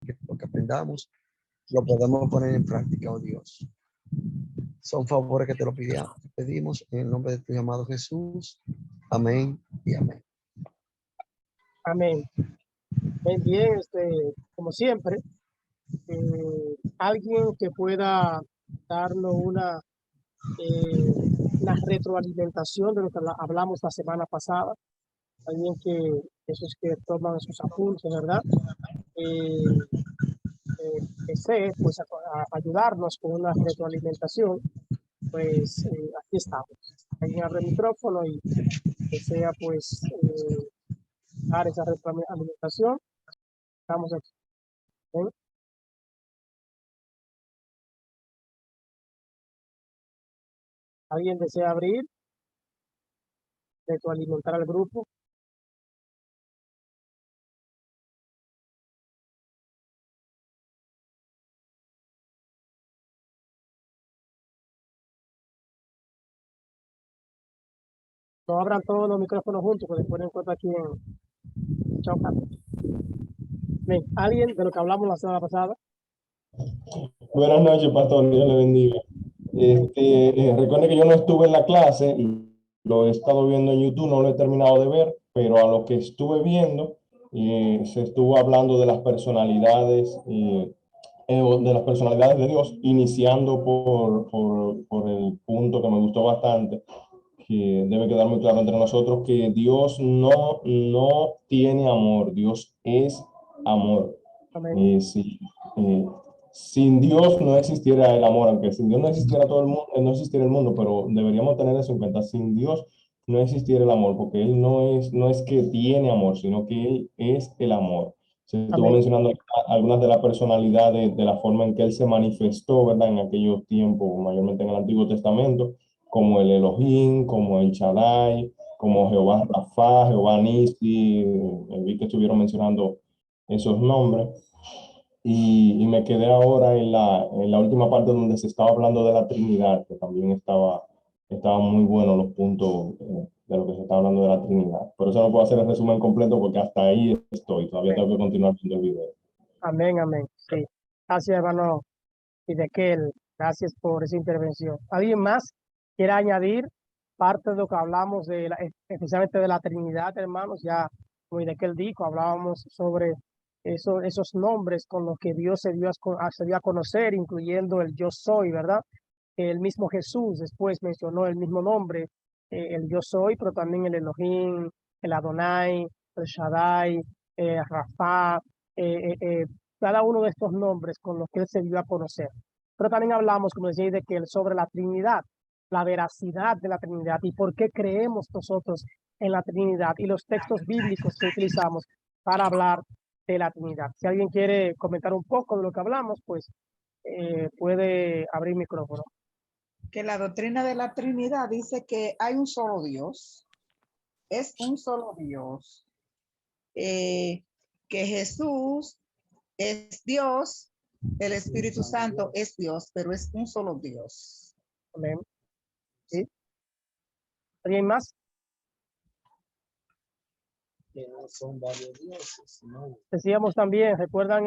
que lo que aprendamos lo podemos poner en práctica, oh Dios. Son favores que te lo pedimos en el nombre de tu amado Jesús. Amén y amén. Amén. Bien, como siempre, alguien que pueda darnos una retroalimentación de lo que hablamos la semana pasada, alguien que esos que toman sus apuntes, ¿verdad? Desee pues ayudarnos con una retroalimentación, pues aquí estamos. Alguien abre el micrófono y desea pues dar esa retroalimentación. Estamos aquí. ¿Bien? ¿Alguien desea abrir? Retroalimentar al grupo. No abran todos los micrófonos juntos, porque después en cuenta aquí en Chao, Carlos. Bien, ¿alguien de lo que hablamos la semana pasada? Buenas noches, pastor. Dios le bendiga. Recuerde que yo no estuve en la clase, lo he estado viendo en YouTube, no lo he terminado de ver, pero a lo que estuve viendo, se estuvo hablando de las personalidades, de Dios, iniciando por el punto que me gustó bastante, que debe quedar muy claro entre nosotros, que Dios no tiene amor, Dios es amor. Amén. Sí, sin Dios no existiera el amor, aunque sin Dios no existiera todo el mundo, no existiera el mundo, pero deberíamos tener eso en cuenta. Sin Dios no existiera el amor, porque Él no es que tiene amor, sino que Él es el amor. Se estuvo mencionando algunas de las personalidades, de la forma en que Él se manifestó, ¿verdad? En aquellos tiempos, mayormente en el Antiguo Testamento, como el Elohim, como el Shaddai, como Jehová Rafa, Jehová Nisi. Vi que estuvieron mencionando esos nombres. Y me quedé ahora en la última parte donde se estaba hablando de la Trinidad, que también estaba muy bueno los puntos de lo que se está hablando de la Trinidad. Por eso no puedo hacer el resumen completo porque hasta ahí estoy. Todavía tengo que continuar viendo el video. Amén, amén. Sí. Gracias, hermano Idequel. Gracias por esa intervención. ¿Alguien más quiere añadir parte de lo que hablamos, especialmente de la Trinidad, hermanos? Ya, como Idequel dijo, hablábamos sobre esos nombres con los que Dios se dio a conocer, incluyendo el yo soy, ¿verdad? El mismo Jesús después mencionó el mismo nombre, el yo soy, pero también el Elohim, el Adonai, el Shaddai, Rafa, cada uno de estos nombres con los que él se dio a conocer. Pero también hablamos, como decía, de que sobre la Trinidad, la veracidad de la Trinidad y por qué creemos nosotros en la Trinidad y los textos bíblicos que utilizamos para hablar de la Trinidad. Si alguien quiere comentar un poco de lo que hablamos, pues puede abrir micrófono. Que la doctrina de la Trinidad dice que hay un solo Dios, es un solo Dios, que Jesús es Dios, el Espíritu Santo es Dios, pero es un solo Dios. Amén. ¿Sí? ¿Alguien más? Que no son varios dioses, ¿no? Decíamos también, ¿recuerdan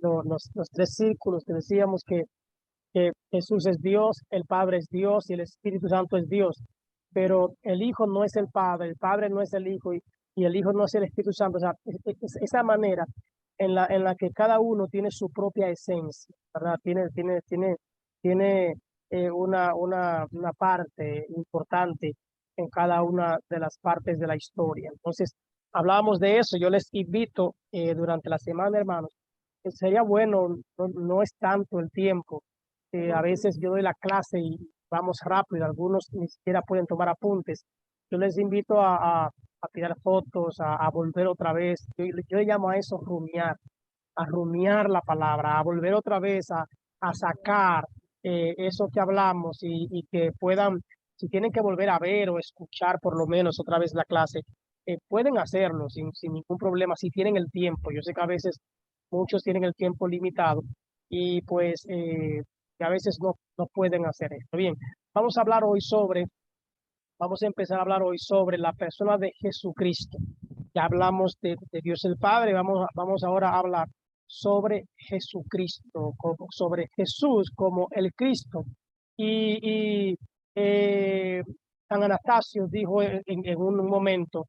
los tres círculos que decíamos que Jesús es Dios, el Padre es Dios y el Espíritu Santo es Dios? Pero el Hijo no es el Padre no es el Hijo y el Hijo no es el Espíritu Santo. O sea, esa manera en la que cada uno tiene su propia esencia, ¿verdad? Tiene una parte importante en cada una de las partes de la historia. Entonces, hablábamos de eso. Yo les invito durante la semana, hermanos, que sería bueno, no es tanto el tiempo. A veces yo doy la clase y vamos rápido, algunos ni siquiera pueden tomar apuntes. Yo les invito a tirar fotos, a volver otra vez. Yo le llamo a eso a rumiar la palabra, a volver otra vez a sacar eso que hablamos y que puedan, si tienen que volver a ver o escuchar por lo menos otra vez la clase, pueden hacerlo sin ningún problema, si tienen el tiempo. Yo sé que a veces muchos tienen el tiempo limitado y pues que a veces no pueden hacer esto. Bien, vamos a empezar a hablar hoy sobre la persona de Jesucristo. Ya hablamos de Dios el Padre, vamos ahora a hablar sobre Jesucristo, sobre Jesús como el Cristo. Y San Anastasio dijo en un momento,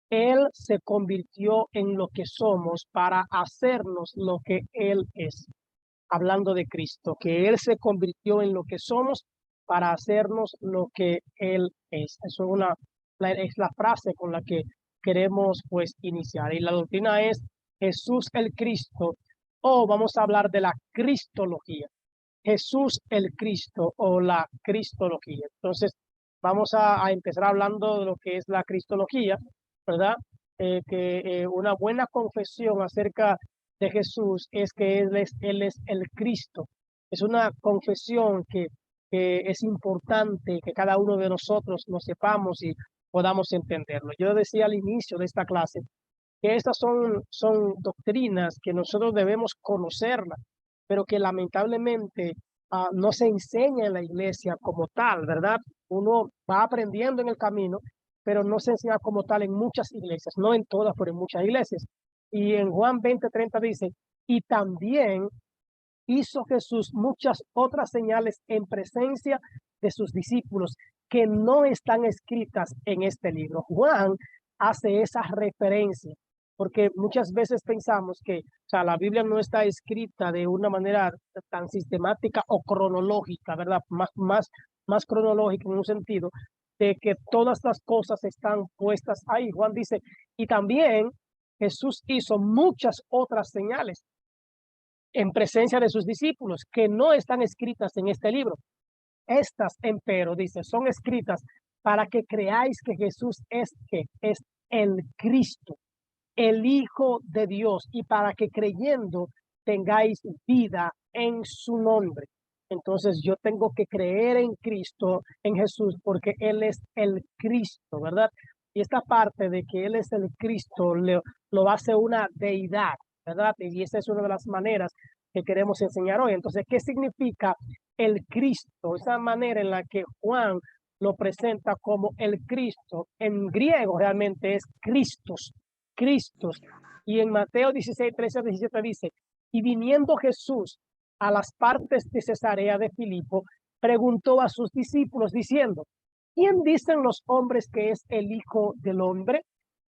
Él se convirtió en lo que somos para hacernos lo que Él es. Hablando de Cristo, que Él se convirtió en lo que somos para hacernos lo que Él es. Eso es la frase con la que queremos pues iniciar. Y la doctrina es Jesús el Cristo, o vamos a hablar de la cristología. Jesús el Cristo o la cristología. Entonces, vamos a empezar hablando de lo que es la cristología, ¿verdad? Una buena confesión acerca de Jesús es que Él es el Cristo. Es una confesión que es importante que cada uno de nosotros lo sepamos y podamos entenderlo. Yo decía al inicio de esta clase que estas son doctrinas que nosotros debemos conocerlas, pero que lamentablemente no se enseña en la iglesia como tal, ¿verdad? Uno va aprendiendo en el camino, pero no se enseña como tal en muchas iglesias, no en todas, pero en muchas iglesias. Y en Juan 20:30 dice, y también hizo Jesús muchas otras señales en presencia de sus discípulos que no están escritas en este libro. Juan hace esa referencia porque muchas veces pensamos que, o sea, la Biblia no está escrita de una manera tan sistemática o cronológica, ¿verdad? Más cronológica en un sentido de que todas las cosas están puestas ahí. Juan dice, y también Jesús hizo muchas otras señales en presencia de sus discípulos que no están escritas en este libro. Estas, empero, dice, son escritas para que creáis que Jesús es el Cristo, el Hijo de Dios, y para que creyendo tengáis vida en su nombre. Entonces yo tengo que creer en Cristo, en Jesús, porque Él es el Cristo, ¿verdad? Y esta parte de que Él es el Cristo lo hace una deidad, ¿verdad? Y esa es una de las maneras que queremos enseñar hoy. Entonces, ¿qué significa el Cristo? Esa manera en la que Juan lo presenta como el Cristo, en griego realmente es Christos. Y en Mateo 16:13-17 dice, y viniendo Jesús a las partes de Cesarea de Filipo, preguntó a sus discípulos diciendo, ¿quién dicen los hombres que es el Hijo del Hombre?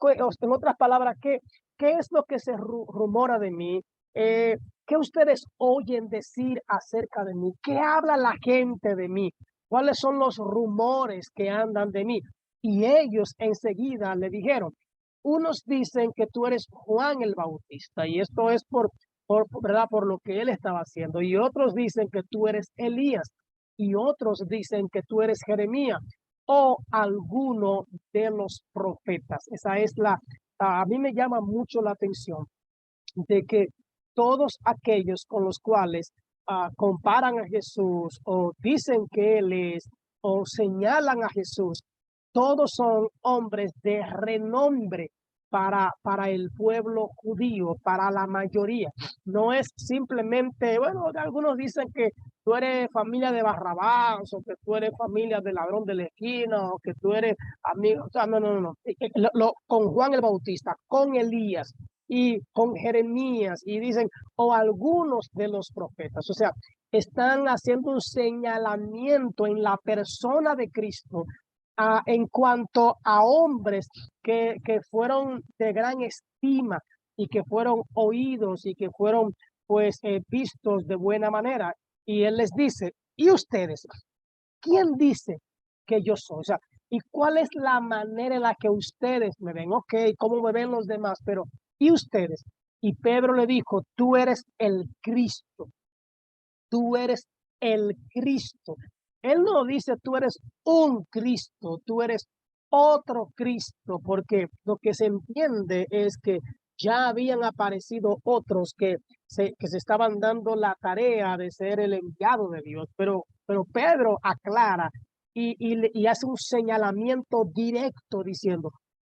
En otras palabras, ¿qué es lo que se rumora de mí? ¿Qué ustedes oyen decir acerca de mí? ¿Qué habla la gente de mí? ¿Cuáles son los rumores que andan de mí? Y ellos enseguida le dijeron, unos dicen que tú eres Juan el Bautista, y esto es ¿verdad? Por lo que él estaba haciendo. Y otros dicen que tú eres Elías, y otros dicen que tú eres Jeremías, o alguno de los profetas. Esa es a mí me llama mucho la atención de que todos aquellos con los cuales comparan a Jesús o dicen que Él es o señalan a Jesús, todos son hombres de renombre para el pueblo judío, para la mayoría. No es simplemente, bueno, algunos dicen que tú eres familia de Barrabás o que tú eres familia del ladrón de la esquina o que tú eres amigo, o sea, no. Con Juan el Bautista, con Elías y con Jeremías, y dicen, o algunos de los profetas. O sea, están haciendo un señalamiento en la persona de Cristo en cuanto a hombres que fueron de gran estima y que fueron oídos y que fueron pues vistos de buena manera. Y él les dice, ¿y ustedes? ¿Quién dice que yo soy? O sea, ¿y cuál es la manera en la que ustedes me ven? Ok, ¿cómo me ven los demás? Pero, ¿y ustedes? Y Pedro le dijo, tú eres el Cristo. Tú eres el Cristo. Él no dice tú eres un Cristo, tú eres otro Cristo, porque lo que se entiende es que ya habían aparecido otros que se estaban dando la tarea de ser el enviado de Dios, pero Pedro aclara y hace un señalamiento directo diciendo,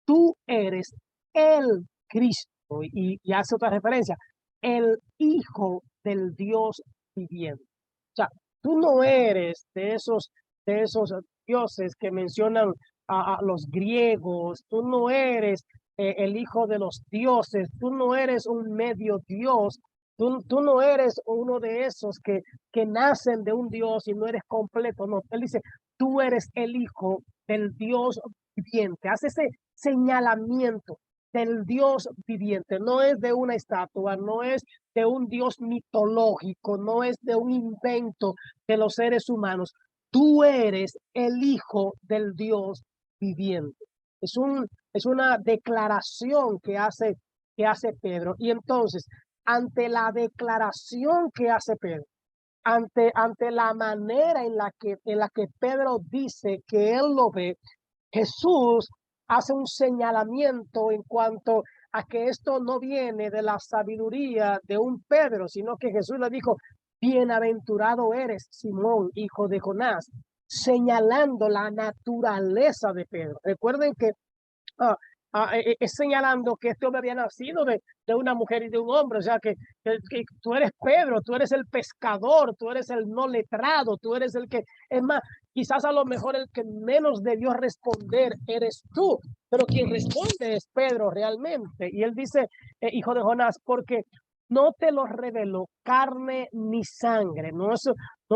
tú eres el Cristo, y hace otra referencia, el Hijo del Dios viviente. O sea, tú no eres de esos dioses que mencionan a los griegos, tú no eres el hijo de los dioses, tú no eres un medio Dios, Tú no eres uno de esos que nacen de un Dios y no eres completo. No, él dice, tú eres el hijo del Dios viviente. Hace ese señalamiento del Dios viviente. No es de una estatua, no es de un Dios mitológico, no es de un invento de los seres humanos. Tú eres el hijo del Dios viviente. Es una declaración que hace Pedro. Y entonces, ante la declaración que hace Pedro, ante la manera en la que Pedro dice que él lo ve, Jesús hace un señalamiento en cuanto a que esto no viene de la sabiduría de un Pedro, sino que Jesús le dijo, bienaventurado eres, Simón, hijo de Jonás, señalando la naturaleza de Pedro. Recuerden que ah, es señalando que este hombre había nacido de una mujer y de un hombre, o sea que tú eres Pedro, tú eres el pescador, tú eres el no letrado, tú eres el que, es más, quizás a lo mejor el que menos debió responder eres tú, pero quien responde es Pedro realmente. Y él dice, hijo de Jonás, porque no te lo reveló carne ni sangre, no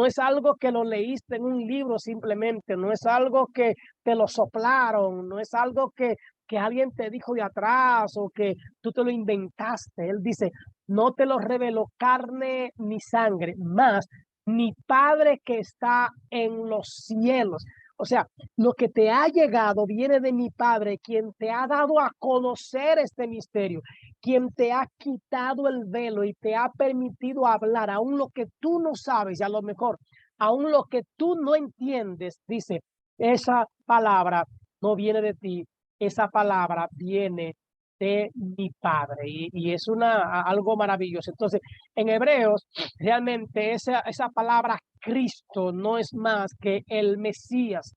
es algo que lo leíste en un libro simplemente, no es algo que te lo soplaron, no es algo que alguien te dijo de atrás o que tú te lo inventaste. Él dice, no te lo reveló carne ni sangre, más mi Padre que está en los cielos. O sea, lo que te ha llegado viene de mi Padre, quien te ha dado a conocer este misterio, quien te ha quitado el velo y te ha permitido hablar, aún lo que tú no sabes, y a lo mejor, aún lo que tú no entiendes, dice, esa palabra no viene de ti, esa palabra viene de mi Padre y es algo maravilloso. Entonces, en Hebreos, realmente esa palabra Cristo no es más que el Mesías,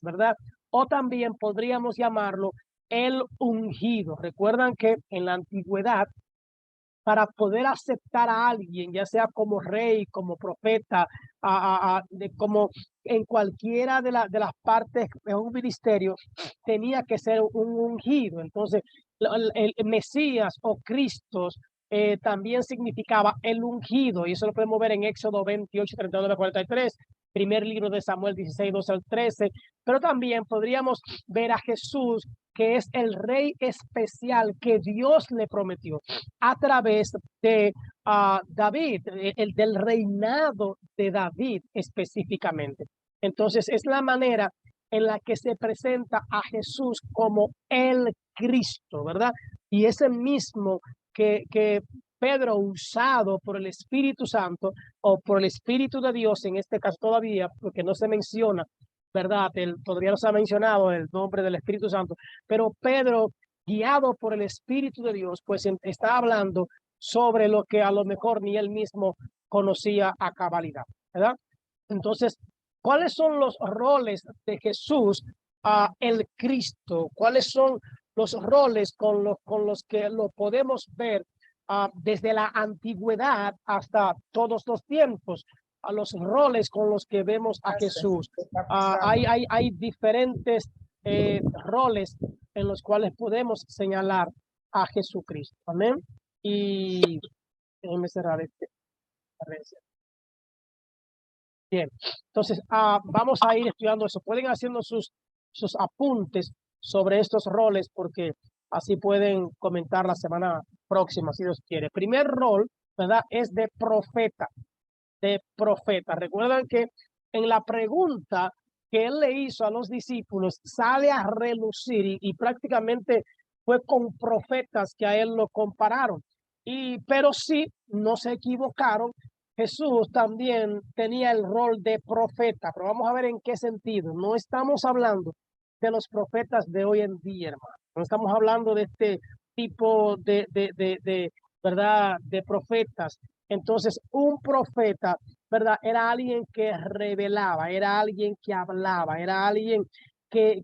¿verdad? O también podríamos llamarlo el ungido. Recuerdan que en la antigüedad, para poder aceptar a alguien, ya sea como rey, como profeta, como en cualquiera de las partes de un ministerio, tenía que ser un ungido. Entonces, el Mesías o Cristo también significaba el ungido, y eso lo podemos ver en Éxodo 28, 39, 43, primer libro de Samuel 16, 12 al 13, pero también podríamos ver a Jesús, que es el rey especial que Dios le prometió a través de David, el del reinado de David específicamente. Entonces es la manera en la que se presenta a Jesús como el Cristo, ¿verdad? Y ese mismo que Pedro, usado por el Espíritu Santo o por el Espíritu de Dios, en este caso todavía, porque no se menciona, ¿verdad? Todavía no se ha mencionado el nombre del Espíritu Santo, pero Pedro, guiado por el Espíritu de Dios, pues está hablando sobre lo que a lo mejor ni él mismo conocía a cabalidad, ¿verdad? Entonces, ¿cuáles son los roles de Jesús, el Cristo? ¿Cuáles son los roles con los que lo podemos ver desde la antigüedad hasta todos los tiempos? A los roles con los que vemos a Jesús. Hay diferentes roles en los cuales podemos señalar a Jesucristo. Amén. Y déjenme cerrar este. Bien, entonces vamos a ir estudiando eso. Pueden haciendo sus apuntes sobre estos roles porque así pueden comentar la semana próxima si Dios quiere. Primer rol, ¿verdad? Es de profeta. Recuerdan que en la pregunta que él le hizo a los discípulos sale a relucir y prácticamente fue con profetas que a él lo compararon. Pero sí, no se equivocaron. Jesús también tenía el rol de profeta, pero vamos a ver en qué sentido. No estamos hablando de los profetas de hoy en día, hermano. No estamos hablando de este tipo ¿verdad? De profetas. Entonces, un profeta, ¿verdad? Era alguien que revelaba, era alguien que hablaba, era alguien que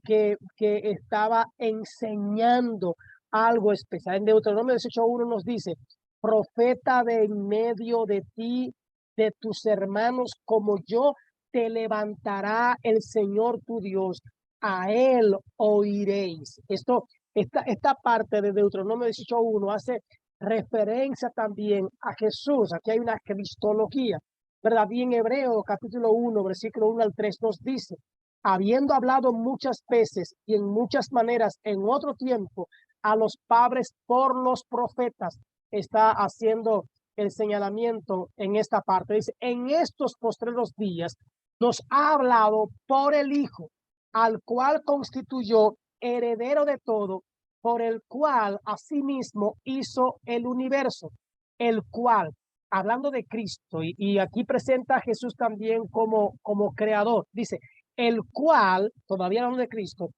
estaba enseñando algo especial. En Deuteronomio 18:1 nos dice, profeta de en medio de ti, de tus hermanos como yo, te levantará el Señor tu Dios, a él oiréis. Esta parte de Deuteronomio 18:1 hace referencia también a Jesús. Aquí hay una cristología, ¿verdad? Y en Hebreo capítulo 1, versículo 1 al 3 nos dice, habiendo hablado muchas veces y en muchas maneras en otro tiempo a los padres por los profetas, está haciendo el señalamiento en esta parte. Dice, en estos postreros días nos ha hablado por el Hijo, al cual constituyó heredero de todo, por el cual asimismo hizo el universo, el cual, hablando de Cristo, y aquí presenta a Jesús también como creador, dice, el cual, todavía hablando de Cristo,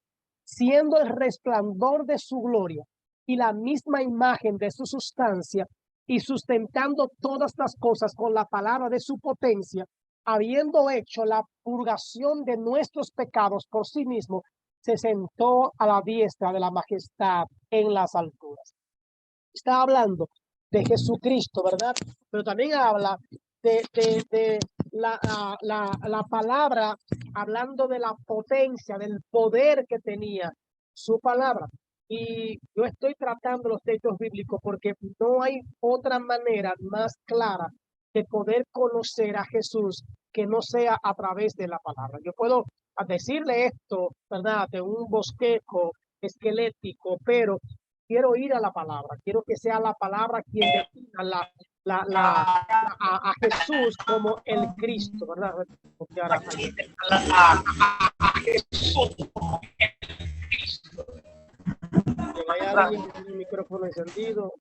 siendo el resplandor de su gloria y la misma imagen de su sustancia, y sustentando todas las cosas con la palabra de su potencia, habiendo hecho la purgación de nuestros pecados por sí mismo, se sentó a la diestra de la majestad en las alturas. Está hablando de Jesucristo, ¿verdad? Pero también habla de la palabra, hablando de la potencia, del poder que tenía su palabra. Y yo estoy tratando los textos bíblicos porque no hay otra manera más clara de poder conocer a Jesús que no sea a través de la palabra. Yo puedo decirle esto, ¿verdad? De un bosquejo esquelético, pero quiero ir a la palabra, quiero que sea la palabra quien defina a Jesús como el Cristo, ¿verdad? Hay alguien que tiene el micrófono encendido.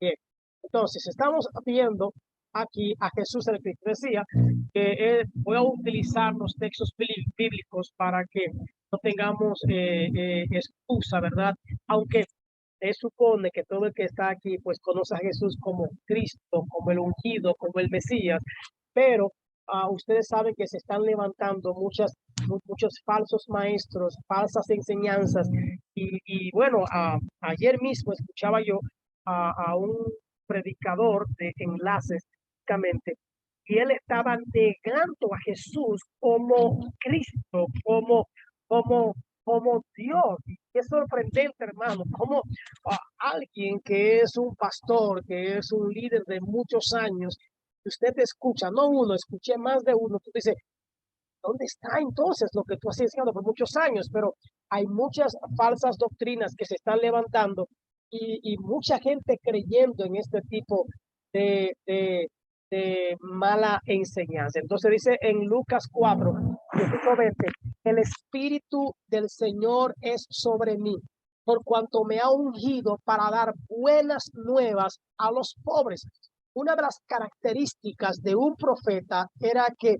Bien. Entonces, estamos viendo aquí a Jesús el Cristo. Decía que voy a utilizar los textos bíblicos para que no tengamos excusa, ¿verdad? Aunque se supone que todo el que está aquí pues conoce a Jesús como Cristo, como el ungido, como el Mesías, pero ustedes saben que se están levantando muchos falsos maestros, falsas enseñanzas, y bueno, ayer mismo escuchaba yo a un predicador de enlaces, básicamente, y él estaba negando a Jesús como Cristo, como Dios. Y es sorprendente, hermano, como alguien que es un pastor, que es un líder de muchos años, usted escucha, no uno, escuché más de uno, tú dices, ¿dónde está entonces lo que tú has enseñado por muchos años? Pero hay muchas falsas doctrinas que se están levantando y mucha gente creyendo en este tipo de, de, de mala enseñanza. Entonces dice en Lucas 4, versículo 20, el Espíritu del Señor es sobre mí, por cuanto me ha ungido para dar buenas nuevas a los pobres. Una de las características de un profeta era que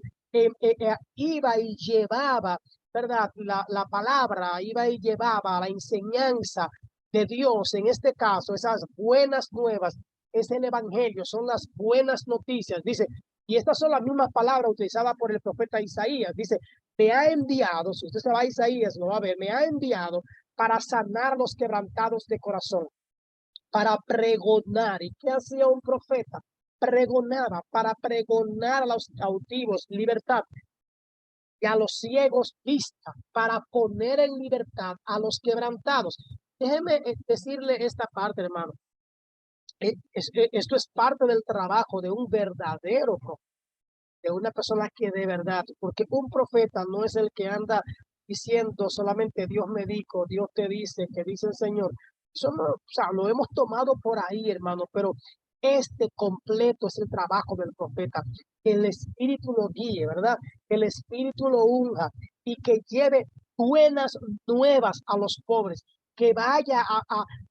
iba y llevaba, ¿verdad? La palabra, iba y llevaba la enseñanza de Dios, en este caso, esas buenas nuevas, es el evangelio, son las buenas noticias, dice, y estas son las mismas palabras utilizadas por el profeta Isaías, dice, me ha enviado, si usted se va a Isaías, lo va a ver, me ha enviado para sanar los quebrantados de corazón, para pregonar. ¿Y qué hacía un profeta? Pregonaba, para pregonar a los cautivos libertad y a los ciegos vista, para poner en libertad a los quebrantados. Déjeme decirle esta parte, hermano. Esto es parte del trabajo de un verdadero profeta, de una persona que de verdad, porque un profeta no es el que anda diciendo solamente Dios me dijo, Dios te dice, que dice el Señor. Eso no, o sea, lo hemos tomado por ahí, hermano, pero este completo es el trabajo del profeta. Que el Espíritu lo guíe, ¿verdad? Que el Espíritu lo unja y que lleve buenas nuevas a los pobres. Que vaya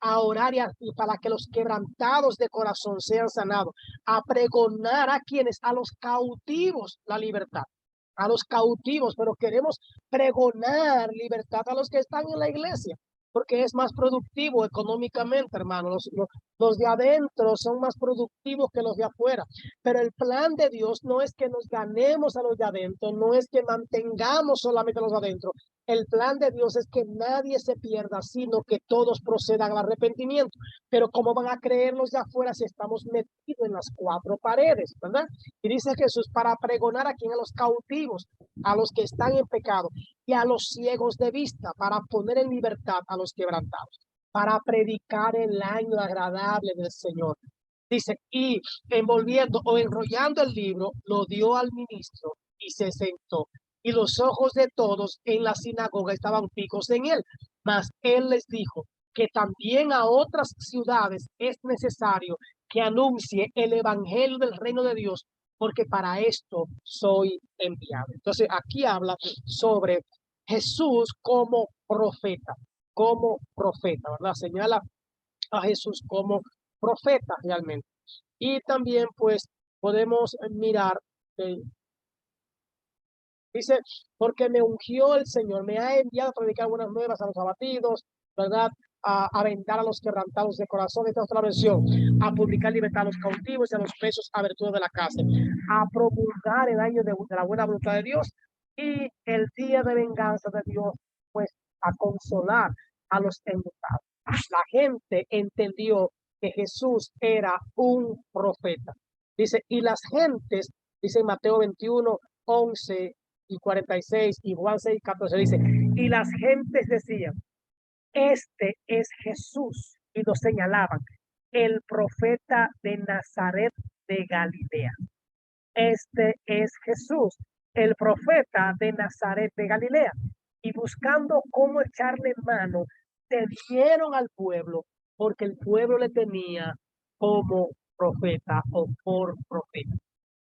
a orar y para que los quebrantados de corazón sean sanados, a pregonar a quienes, a los cautivos, la libertad, a los cautivos, pero queremos pregonar libertad a los que están en la iglesia, porque es más productivo económicamente, hermano. Los de adentro son más productivos que los de afuera, pero el plan de Dios no es que nos ganemos a los de adentro, no es que mantengamos solamente a los de adentro. el plan de Dios es que nadie se pierda, sino que todos procedan al arrepentimiento. Pero ¿cómo van a creer los de afuera si estamos metidos en las cuatro paredes, verdad? Y dice Jesús, para pregonar a quien, a los cautivos, a los que están en pecado y a los ciegos de vista, para poner en libertad a los quebrantados, para predicar el año agradable del Señor. Dice, y envolviendo o enrollando el libro, lo dio al ministro y se sentó. Y los ojos de todos en la sinagoga estaban fijos en él. Mas él les dijo que también a otras ciudades es necesario que anuncie el evangelio del reino de Dios, porque para esto soy enviado. Entonces aquí habla sobre Jesús como profeta, ¿verdad? Señala a Jesús como profeta realmente. Y también pues podemos mirar, dice, porque me ungió el Señor, me ha enviado a predicar buenas nuevas a los abatidos, ¿verdad? A vendar a los quebrantados de corazón, esta es otra versión, a publicar libertad a los cautivos y a los presos abertura de la cárcel, a promulgar el año de la buena voluntad de Dios y el día de venganza de Dios, pues a consolar a los enlutados. La gente entendió que Jesús era un profeta. Dice, y las gentes, dice en Mateo 21, 11 y 46 y Juan 6, 14, dice, y las gentes decían, este es Jesús, y lo señalaban, el profeta de Nazaret de Galilea. Este es Jesús, el profeta de Nazaret de Galilea. Y buscando cómo echarle mano, se dieron al pueblo, porque el pueblo le tenía como profeta o por profeta.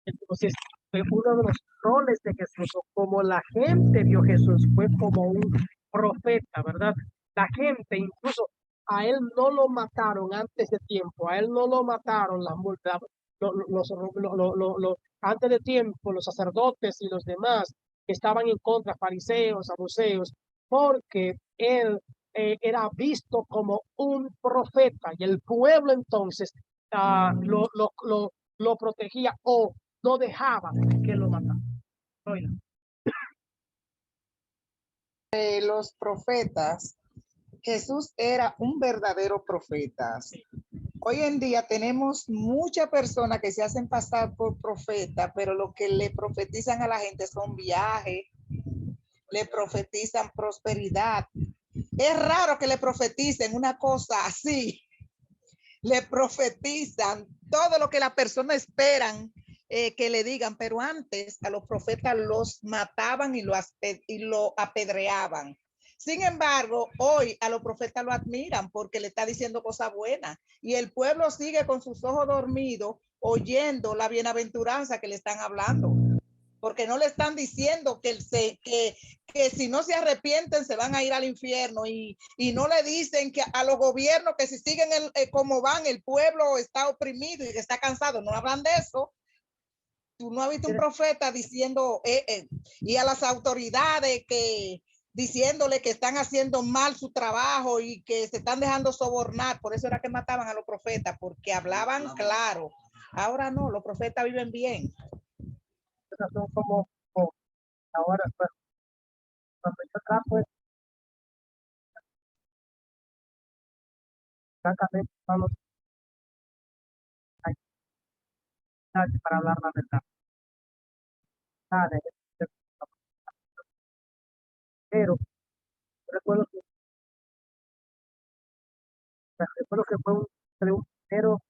Entonces, fue uno de los roles de Jesús, o como la gente vio a Jesús, fue como un profeta, ¿verdad? La gente, incluso a él no lo mataron antes de tiempo, a él no lo mataron antes de tiempo, los sacerdotes y los demás que estaban en contra, fariseos, saduceos, porque él era visto como un profeta y el pueblo entonces lo protegía o no dejaba que lo mataran. Oiga. Los profetas, Jesús era un verdadero profeta. Hoy en día tenemos muchas personas que se hacen pasar por profeta, pero lo que le profetizan a la gente son viajes, le profetizan prosperidad. Es raro que le profeticen una cosa así. Le profetizan todo lo que las personas esperan que le digan, pero antes a los profetas los mataban y lo apedreaban. Sin embargo, hoy a los profetas lo admiran porque le está diciendo cosas buenas y el pueblo sigue con sus ojos dormidos oyendo la bienaventuranza que le están hablando, porque no le están diciendo que si no se arrepienten se van a ir al infierno y no le dicen que a los gobiernos que si siguen como van, el pueblo está oprimido y está cansado. No hablan de eso. Tú no has visto un profeta diciendo y a las autoridades que diciéndole que están haciendo mal su trabajo y que se están dejando sobornar. Por eso era que mataban a los profetas, porque hablaban claro. Ahora no, los profetas viven bien. Son como ahora, pues, cuando yo trato de francamente, para hablar la verdad. Pero recuerdo que fue un primero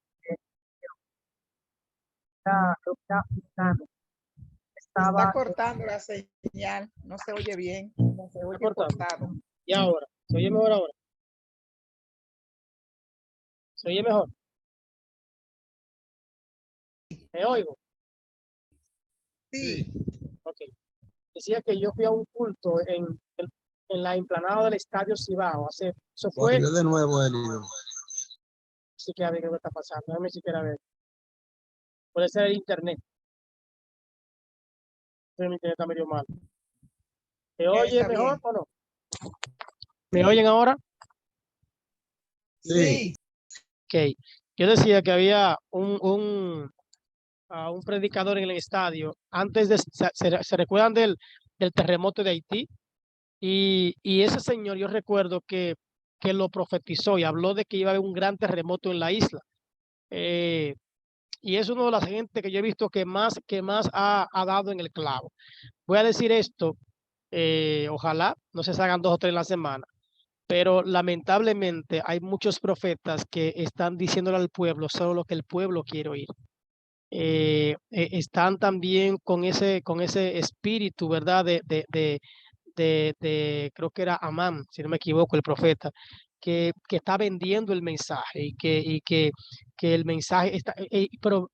estaba está cortando la señal, no se oye bien, no se oye cortado. Y ahora, ¿se oye mejor ahora? ¿Se oye mejor? ¿Me oigo? Sí. Ok. Decía que yo fui a un culto en la explanada del Estadio Cibao. Eso fue. De nuevo, Elio. Sí que a ver qué está pasando. Déjame siquiera ver. Puede ser el internet. El internet está medio mal. ¿Se oye mejor o no? ¿Me oyen ahora? Sí. Ok. Yo decía que había un predicador en el estadio. Antes de, ¿se recuerdan del terremoto de Haití? Y ese señor, yo recuerdo que lo profetizó y habló de que iba a haber un gran terremoto en la isla. Y es uno de las gente que yo he visto que más ha dado en el clavo. Voy a decir esto, ojalá no se hagan 2 o 3 en la semana, pero lamentablemente hay muchos profetas que están diciéndole al pueblo solo lo que el pueblo quiere oír. Están también con ese espíritu, ¿verdad? Creo que era Amán, si no me equivoco, el profeta, que está vendiendo el mensaje que el mensaje está,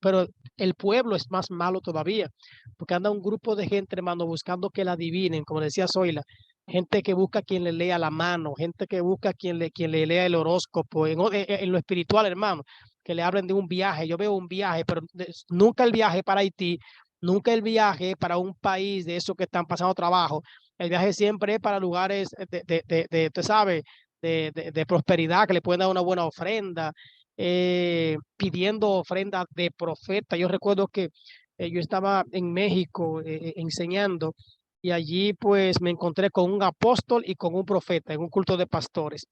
pero el pueblo es más malo todavía, porque anda un grupo de gente, hermano, buscando que la adivinen, como decía Zoila, gente que busca quien le lea la mano, gente que busca quien le lea el horóscopo, en lo espiritual, hermano, que le hablen de un viaje. Yo veo un viaje, pero nunca el viaje para Haití, nunca el viaje para un país de esos que están pasando trabajo. El viaje siempre es para lugares usted sabe, de prosperidad, que le pueden dar una buena ofrenda, pidiendo ofrenda de profeta. Yo recuerdo que yo estaba en México enseñando y allí pues me encontré con un apóstol y con un profeta en un culto de pastores.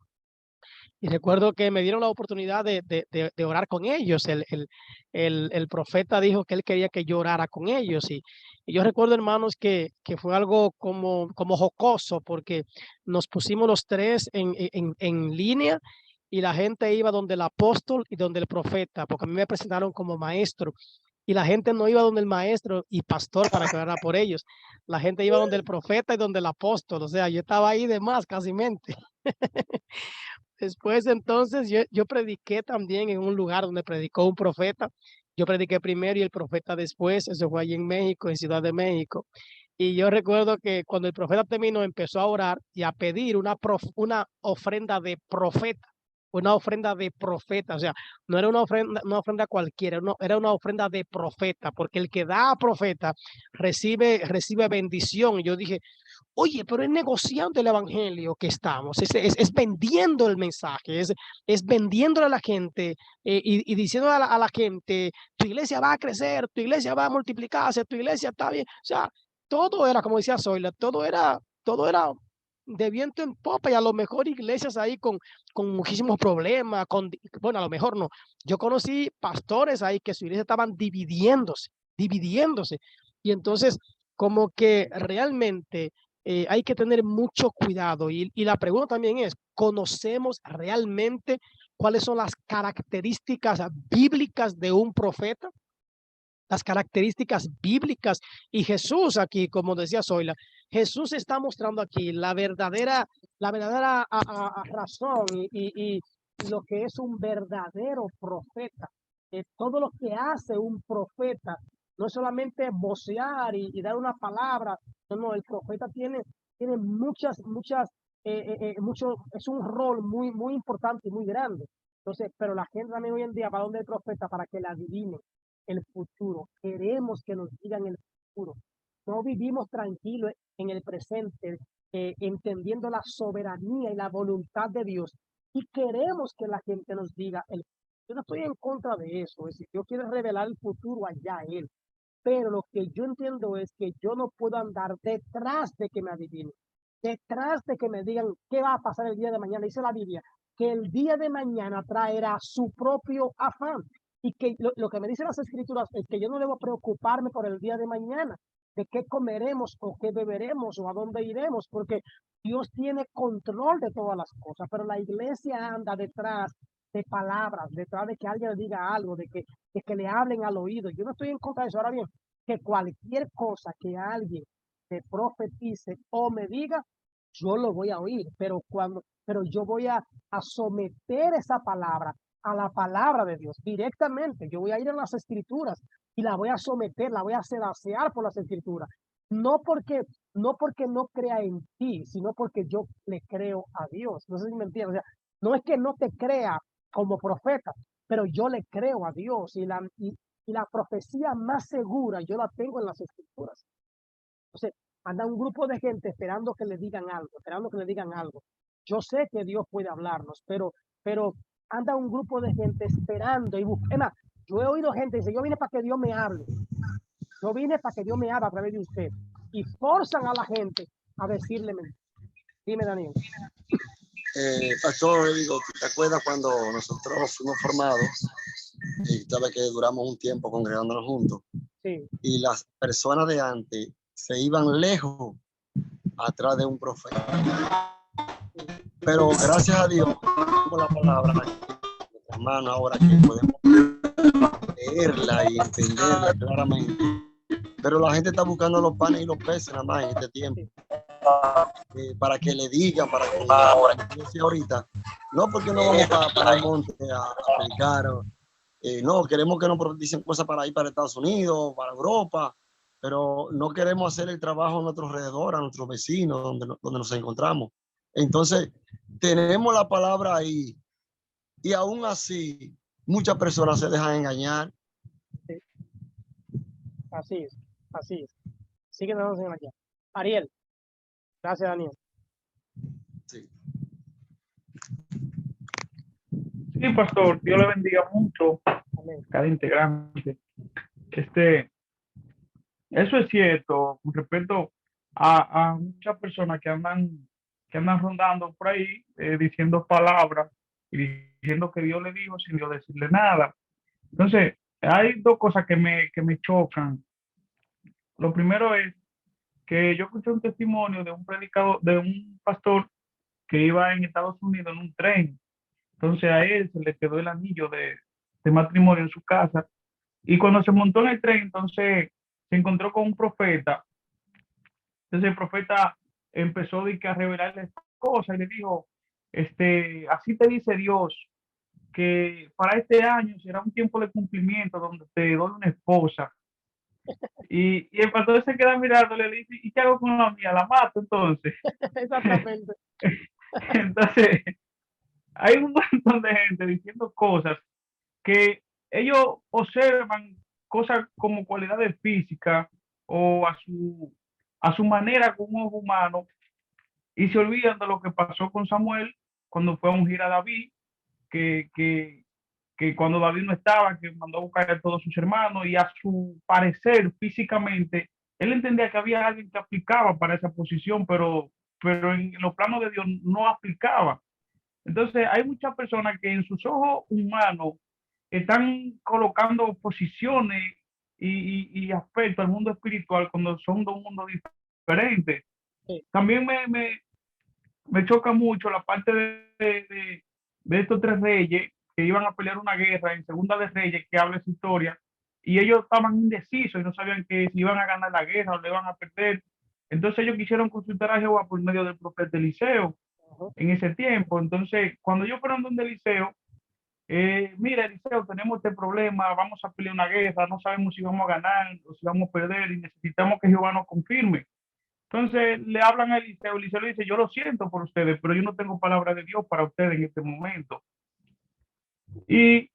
Y recuerdo que me dieron la oportunidad de orar con ellos. El profeta dijo que él quería que yo orara con ellos. Y yo recuerdo, hermanos, que fue algo como jocoso, porque nos pusimos los tres en línea y la gente iba donde el apóstol y donde el profeta, porque a mí me presentaron como maestro. Y la gente no iba donde el maestro y pastor para que orara por ellos. La gente iba donde el profeta y donde el apóstol. O sea, yo estaba ahí de más, casi mente. Después entonces yo prediqué también en un lugar donde predicó un profeta. Yo prediqué primero y el profeta después. Eso fue allí en México, en Ciudad de México. Y yo recuerdo que cuando el profeta terminó, empezó a orar y a pedir una ofrenda de profeta. Una ofrenda de profeta. O sea, no era una ofrenda cualquiera, no, era una ofrenda de profeta, porque el que da a profeta recibe bendición. Y yo dije, oye, pero es negociando el evangelio que estamos, es vendiendo el mensaje, es vendiéndole a la gente y diciendo a la gente, tu iglesia va a crecer, tu iglesia va a multiplicarse, tu iglesia está bien. O sea, todo era, como decía Zoila, todo era de viento en popa y a lo mejor iglesias ahí con muchísimos problemas, bueno, a lo mejor no. Yo conocí pastores ahí que su iglesia estaban dividiéndose. Y entonces, como que realmente hay que tener mucho cuidado. Y la pregunta también es, ¿conocemos realmente cuáles son las características bíblicas de un profeta? Las características bíblicas. Y Jesús aquí, como decía Zoila, Jesús está mostrando aquí la verdadera razón y lo que es un verdadero profeta. Todo lo que hace un profeta no es solamente vocear y dar una palabra. No, el profeta tiene es un rol muy importante y muy grande. Entonces, pero la gente también hoy en día va donde el profeta para que la adivine el futuro. Queremos que nos digan el futuro. No vivimos tranquilos en el presente, entendiendo la soberanía y la voluntad de Dios. Y queremos que la gente nos diga el futuro. Yo no estoy en contra de eso. Es decir, yo quiero revelar el futuro allá a Él. Pero lo que yo entiendo es que yo no puedo andar detrás de que me adivinen, detrás de que me digan qué va a pasar el día de mañana. Dice la Biblia que el día de mañana traerá su propio afán. Y que lo que me dicen las escrituras es que yo no debo preocuparme por el día de mañana, de qué comeremos o qué beberemos o a dónde iremos, porque Dios tiene control de todas las cosas, pero la iglesia anda detrás de palabras, detrás de que alguien le diga algo, de que le hablen al oído. Yo no estoy en contra de eso. Ahora bien, que cualquier cosa que alguien me profetice o me diga, yo lo voy a oír, pero yo voy a someter esa palabra a la palabra de Dios directamente. Yo voy a ir a las escrituras y la voy a someter, la voy a sedacear por las escrituras. No porque no crea en ti, sino porque yo le creo a Dios. No sé si me entiendes. O sea, no es que no te crea como profeta, pero yo le creo a Dios y la profecía más segura yo la tengo en las escrituras. Entonces, anda un grupo de gente esperando que le digan algo, Yo sé que Dios puede hablarnos, pero anda un grupo de gente esperando y buscando. Yo he oído gente que dice, yo vine para que Dios me hable. Yo vine para que Dios me hable a través de usted. Y forzan a la gente a decirle mentira. Dime, Daniel. Pastor, digo, ¿te acuerdas cuando nosotros fuimos formados? Y sabes que duramos un tiempo congregándonos juntos. Sí, Y las personas de antes se iban lejos atrás de un profeta. Pero gracias a Dios, tenemos la palabra aquí, hermano, ahora que podemos leerla y entenderla claramente. Pero la gente está buscando los panes y los peces nada más en este tiempo. Para que le digan, para que yo decía ahorita, no porque no vamos para el monte a predicar, no, queremos que nos profeticen cosas para ir para Estados Unidos, para Europa, pero no queremos hacer el trabajo a nuestro alrededor, a nuestros vecinos, donde nos encontramos. Entonces, tenemos la palabra ahí y aún así muchas personas se dejan engañar. así es, así es. Sigue dándonos en allá. Ariel. Gracias, Daniel. Sí. Sí, pastor, Dios le bendiga mucho Amén. cada integrante. Eso es cierto, con respecto a muchas personas que andan rondando por ahí, diciendo palabras y diciendo que Dios le dijo sin Dios decirle nada. Entonces, hay dos cosas que me chocan. Lo primero es que yo escuché un testimonio de un predicador, de un pastor que iba en Estados Unidos en un tren. Entonces a él se le quedó el anillo de matrimonio en su casa. Y cuando se montó en el tren, entonces se encontró con un profeta. Entonces el profeta empezó a revelarle cosas y le dijo, así te dice Dios, que para este año será un tiempo de cumplimiento donde te doy una esposa. Y el pastor se queda mirándole y le dice, ¿y qué hago con la mía? ¿La mato entonces? Exactamente. Entonces, hay un montón de gente diciendo cosas que ellos observan cosas como cualidades físicas o a su manera con un ojo humano y se olvidan de lo que pasó con Samuel cuando fue a ungir a David, que, que, que cuando David no estaba, que mandó a buscar a todos sus hermanos y a su parecer físicamente, él entendía que había alguien que aplicaba para esa posición, pero en los planos de Dios no aplicaba. Entonces, hay muchas personas que en sus ojos humanos están colocando posiciones y aspectos al mundo espiritual cuando son de un mundo diferente. Sí. También me choca mucho la parte de estos tres reyes que iban a pelear una guerra en Segunda de Reyes, que habla esa historia, y ellos estaban indecisos y no sabían que si iban a ganar la guerra o le iban a perder. Entonces ellos quisieron consultar a Jehová por medio del profeta Eliseo en ese tiempo. Entonces, cuando ellos fueron donde Eliseo, mira, Eliseo, tenemos este problema, vamos a pelear una guerra, no sabemos si vamos a ganar o si vamos a perder y necesitamos que Jehová nos confirme. Entonces le hablan a Eliseo, Eliseo le dice, yo lo siento por ustedes, pero yo no tengo palabra de Dios para ustedes en este momento. Y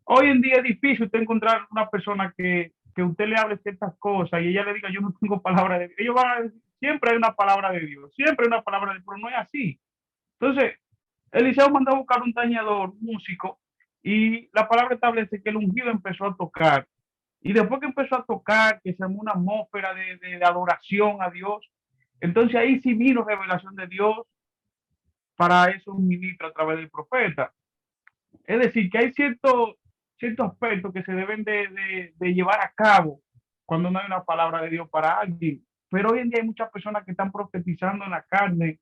hoy en día es difícil usted encontrar una persona que usted le hable ciertas cosas y ella le diga, yo no tengo palabra de Dios. Ellos van a decir, siempre hay una palabra de Dios, siempre hay una palabra de Dios, pero no es así. Entonces, Eliseo mandó a buscar un tañedor, músico, y la palabra establece que el ungido empezó a tocar. Y después que empezó a tocar, que se armó una atmósfera de adoración a Dios, entonces ahí sí vino revelación de Dios para esos ministros a través del profeta. Es decir, que hay ciertos aspectos que se deben de llevar a cabo cuando no hay una palabra de Dios para alguien. Pero hoy en día hay muchas personas que están profetizando en la carne,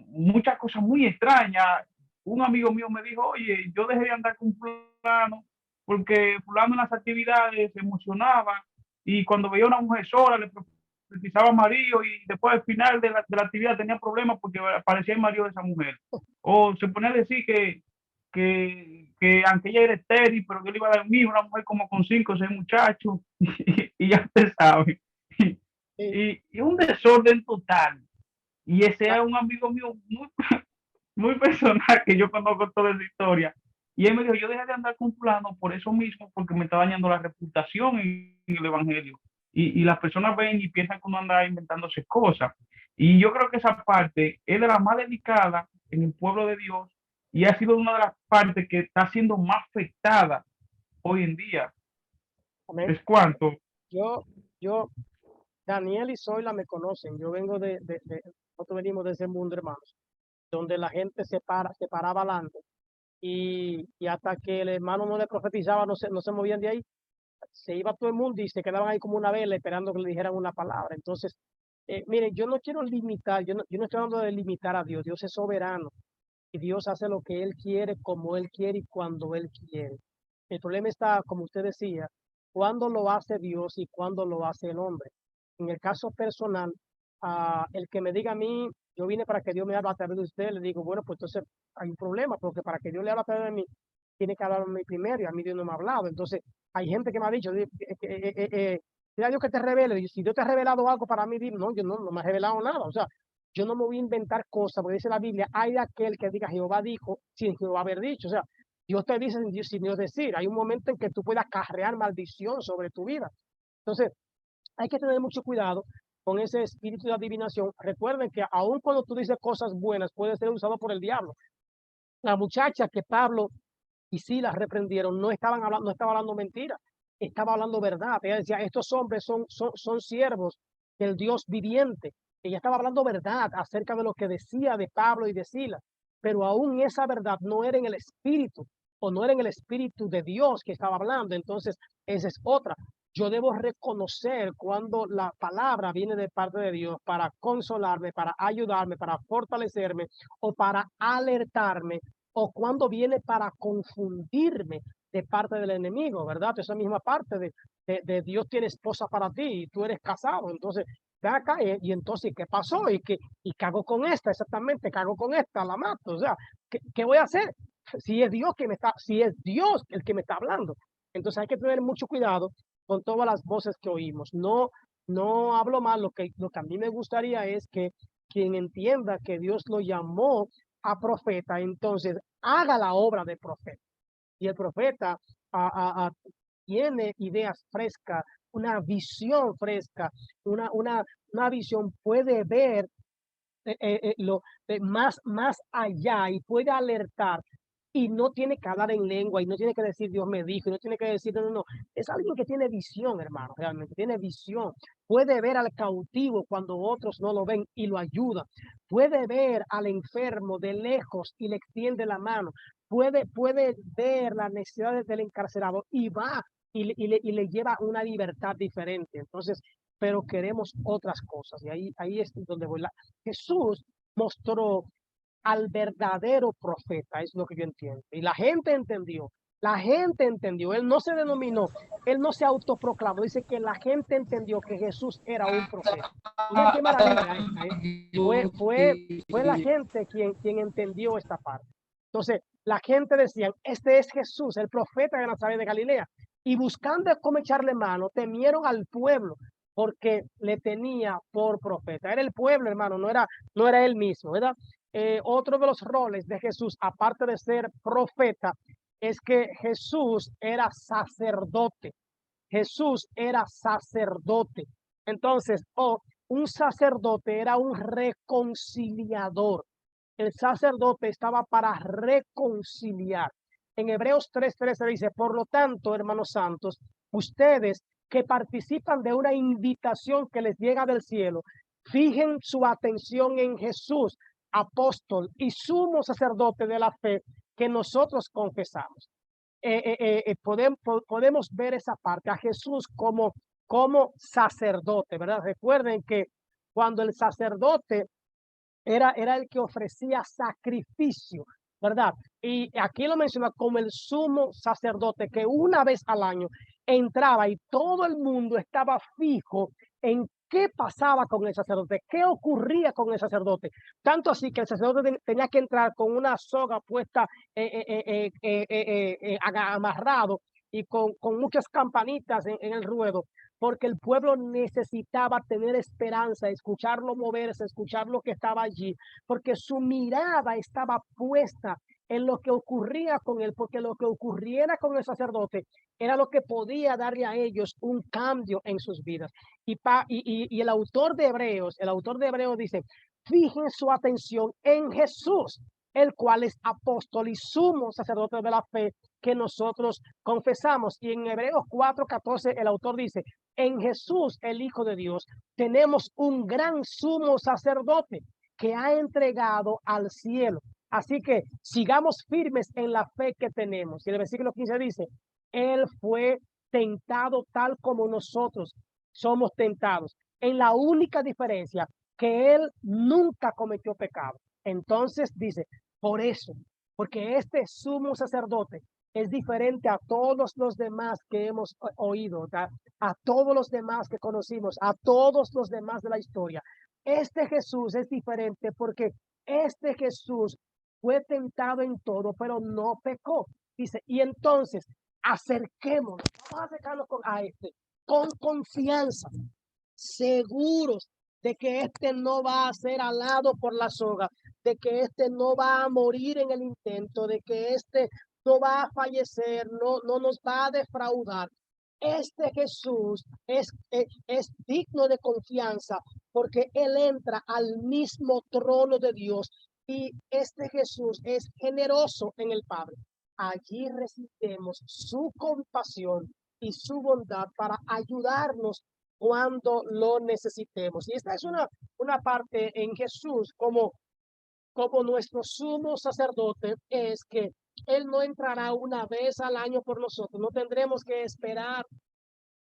muchas cosas muy extrañas. Un amigo mío me dijo, oye, yo dejé de andar con fulano porque fulano en las actividades se emocionaba y cuando veía a una mujer sola le profetizaba marido y después al final de la actividad tenía problemas porque aparecía el marido de esa mujer. O se ponía a decir que aunque ella era estéril, pero que le iba a dar un hijo, una mujer como con 5 o 6 muchachos y ya usted sabe. Y un desorden total. Y ese es un amigo mío muy personal que yo conozco toda esa historia. Y él me dijo, yo dejé de andar con fulano por eso mismo, porque me está dañando la reputación en el evangelio. Y las personas ven y piensan que uno anda inventándose cosas. Y yo creo que esa parte es de la más delicada en el pueblo de Dios y ha sido una de las partes que está siendo más afectada hoy en día. Amén. Es cuanto. Yo, Daniel y Zoila me conocen. Yo vengo de Nosotros venimos de ese mundo, hermanos, donde la gente se paraba adelante y hasta que el hermano no le profetizaba, no se movían de ahí. Se iba todo el mundo y se quedaban ahí como una vela esperando que le dijeran una palabra. Entonces, miren, yo no quiero limitar, yo no estoy hablando de limitar a Dios. Dios es soberano y Dios hace lo que Él quiere, como Él quiere y cuando Él quiere. El problema está, como usted decía, cuándo lo hace Dios y cuándo lo hace el hombre. En el caso personal, el que me diga a mí, yo vine para que Dios me hable a través de usted, le digo, bueno, pues entonces hay un problema, porque para que Dios le hable a través de mí, tiene que hablarme a mí primero y a mí Dios no me ha hablado. Entonces, hay gente que me ha dicho, mira Dios que te revele, y si Dios te ha revelado algo para mí, dime, no, yo no me ha revelado nada. O sea, yo no me voy a inventar cosas, porque dice la Biblia, hay de aquel que diga Jehová dijo, sin Jehová haber dicho. O sea, Dios te dice sin Dios decir. Hay un momento en que tú puedes acarrear maldición sobre tu vida. Entonces, hay que tener mucho cuidado con ese espíritu de adivinación. Recuerden que aun cuando tú dices cosas buenas, puede ser usado por el diablo. La muchacha que Pablo y Silas reprendieron no estaba hablando mentira, estaba hablando verdad. Ella decía, estos hombres son siervos del Dios viviente. Ella estaba hablando verdad acerca de lo que decía de Pablo y de Silas, pero aún esa verdad no era en el espíritu, o no era en el espíritu de Dios que estaba hablando. Entonces, esa es otra. Yo debo reconocer cuando la palabra viene de parte de Dios para consolarme, para ayudarme, para fortalecerme o para alertarme, o cuando viene para confundirme de parte del enemigo, ¿verdad? Esa misma parte de Dios tiene esposa para ti y tú eres casado. Entonces, ve acá y entonces, ¿qué pasó? Y cago con esta, exactamente, cago con esta, la mato. O sea, ¿qué voy a hacer? Si es Dios si es Dios el que me está hablando. Entonces hay que tener mucho cuidado con todas las voces que oímos. No hablo mal, lo que a mí me gustaría es que quien entienda que Dios lo llamó a profeta, entonces haga la obra de profeta. Y el profeta tiene ideas frescas, una visión fresca, una visión, puede ver más allá y puede alertar. Y no tiene que hablar en lengua y no tiene que decir Dios me dijo, y no tiene que decir no. Es alguien que tiene visión, hermano, realmente tiene visión. Puede ver al cautivo cuando otros no lo ven y lo ayuda. Puede ver al enfermo de lejos y le extiende la mano. Puede ver las necesidades del encarcelado y va y le lleva una libertad diferente. Entonces, pero queremos otras cosas. Y ahí es donde voy. Jesús mostró al verdadero profeta, es lo que yo entiendo. Y la gente entendió, él no se denominó, él no se autoproclamó, dice que la gente entendió que Jesús era un profeta. Miren qué maravilla, fue la gente quien entendió esta parte. Entonces, la gente decía, este es Jesús, el profeta de Nazaret de Galilea. Y buscando cómo echarle mano, temieron al pueblo, porque le tenía por profeta. Era el pueblo, hermano, no era él mismo, ¿verdad? Otro de los roles de Jesús, aparte de ser profeta, es que Jesús era sacerdote. Jesús era sacerdote. Entonces, un sacerdote era un reconciliador. El sacerdote estaba para reconciliar. En Hebreos 3:13 dice, por lo tanto, hermanos santos, ustedes que participan de una invitación que les llega del cielo, fijen su atención en Jesús, apóstol y sumo sacerdote de la fe que nosotros confesamos. Podemos ver esa parte, a Jesús como sacerdote, ¿verdad? Recuerden que cuando el sacerdote era el que ofrecía sacrificio, ¿verdad? Y aquí lo menciona como el sumo sacerdote, que una vez al año entraba y todo el mundo estaba fijo en qué pasaba con el sacerdote, qué ocurría con el sacerdote. Tanto así que el sacerdote tenía que entrar con una soga puesta, amarrado, y con muchas campanitas en el ruedo, porque el pueblo necesitaba tener esperanza, escucharlo moverse, escuchar lo que estaba allí, porque su mirada estaba puesta en lo que ocurría con él, porque lo que ocurriera con el sacerdote era lo que podía darle a ellos un cambio en sus vidas. Y el autor de Hebreos dice, fijen su atención en Jesús, el cual es apóstol y sumo sacerdote de la fe que nosotros confesamos. Y en Hebreos 4:14 el autor dice, en Jesús, el Hijo de Dios, tenemos un gran sumo sacerdote que ha entregado al cielo. Así que sigamos firmes en la fe que tenemos. Y el versículo 15 dice, Él fue tentado tal como nosotros somos tentados. En la única diferencia que Él nunca cometió pecado. Entonces dice, por eso, porque este sumo sacerdote es diferente a todos los demás que hemos oído, a todos los demás que conocimos, a todos los demás de la historia. Este Jesús es diferente porque este Jesús fue tentado en todo, pero no pecó. Dice, y entonces acerquémonos, vamos a acercarnos con confianza, seguros de que este no va a ser alado por la soga, de que este no va a morir en el intento, de que este no va a fallecer, no nos va a defraudar. Este Jesús es digno de confianza porque Él entra al mismo trono de Dios y este Jesús es generoso en el Padre. Allí recibimos su compasión y su bondad para ayudarnos cuando lo necesitemos. Y esta es una parte en Jesús como nuestro sumo sacerdote, es que Él no entrará una vez al año por nosotros, no tendremos que esperar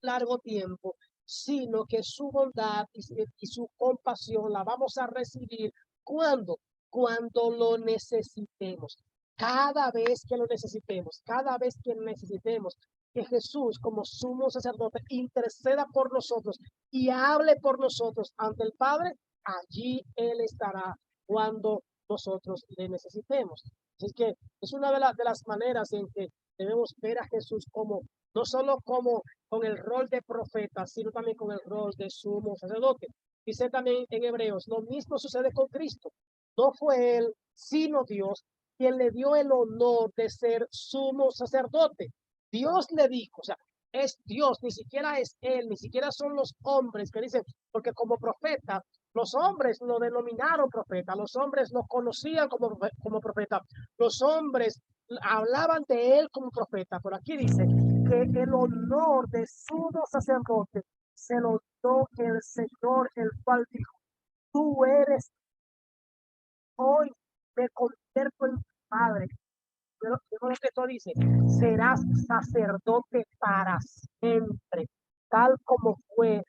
largo tiempo, sino que su bondad y su compasión la vamos a recibir cuando lo necesitemos. Cada vez que lo necesitemos, cada vez que necesitemos que Jesús como sumo sacerdote interceda por nosotros y hable por nosotros ante el Padre, allí Él estará cuando nosotros le necesitemos. Así que es una de las maneras en que debemos ver a Jesús como, no solo como con el rol de profeta, sino también con el rol de sumo sacerdote. Dice también en Hebreos, lo mismo sucede con Cristo. No fue Él, sino Dios, quien le dio el honor de ser sumo sacerdote. Dios le dijo, o sea, es Dios, ni siquiera es Él, ni siquiera son los hombres que dicen, porque como profeta, los hombres lo denominaron profeta, los hombres lo conocían como profeta, los hombres hablaban de él como profeta, pero aquí dice que el honor de sumo sacerdote se lo dio el Señor, el cual dijo, tú eres hoy, me convierto en tu padre. Pero lo que esto dice, serás sacerdote para siempre, tal como fue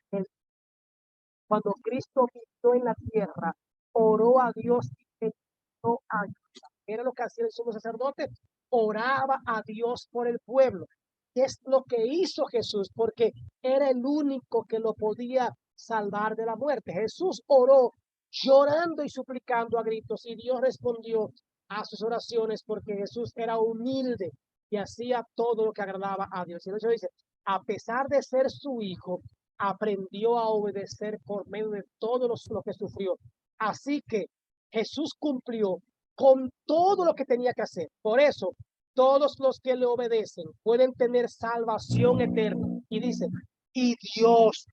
cuando Cristo vivió en la tierra, oró a Dios y pidió ayuda. Era lo que hacía el sumo sacerdote, oraba a Dios por el pueblo. Y es lo que hizo Jesús, porque era el único que lo podía salvar de la muerte. Jesús oró llorando y suplicando a gritos, y Dios respondió a sus oraciones porque Jesús era humilde y hacía todo lo que agradaba a Dios. Y eso dice, a pesar de ser su hijo, aprendió a obedecer por medio de todo lo que sufrió. Así que Jesús cumplió con todo lo que tenía que hacer. Por eso, todos los que le obedecen pueden tener salvación eterna. Y dice, y Dios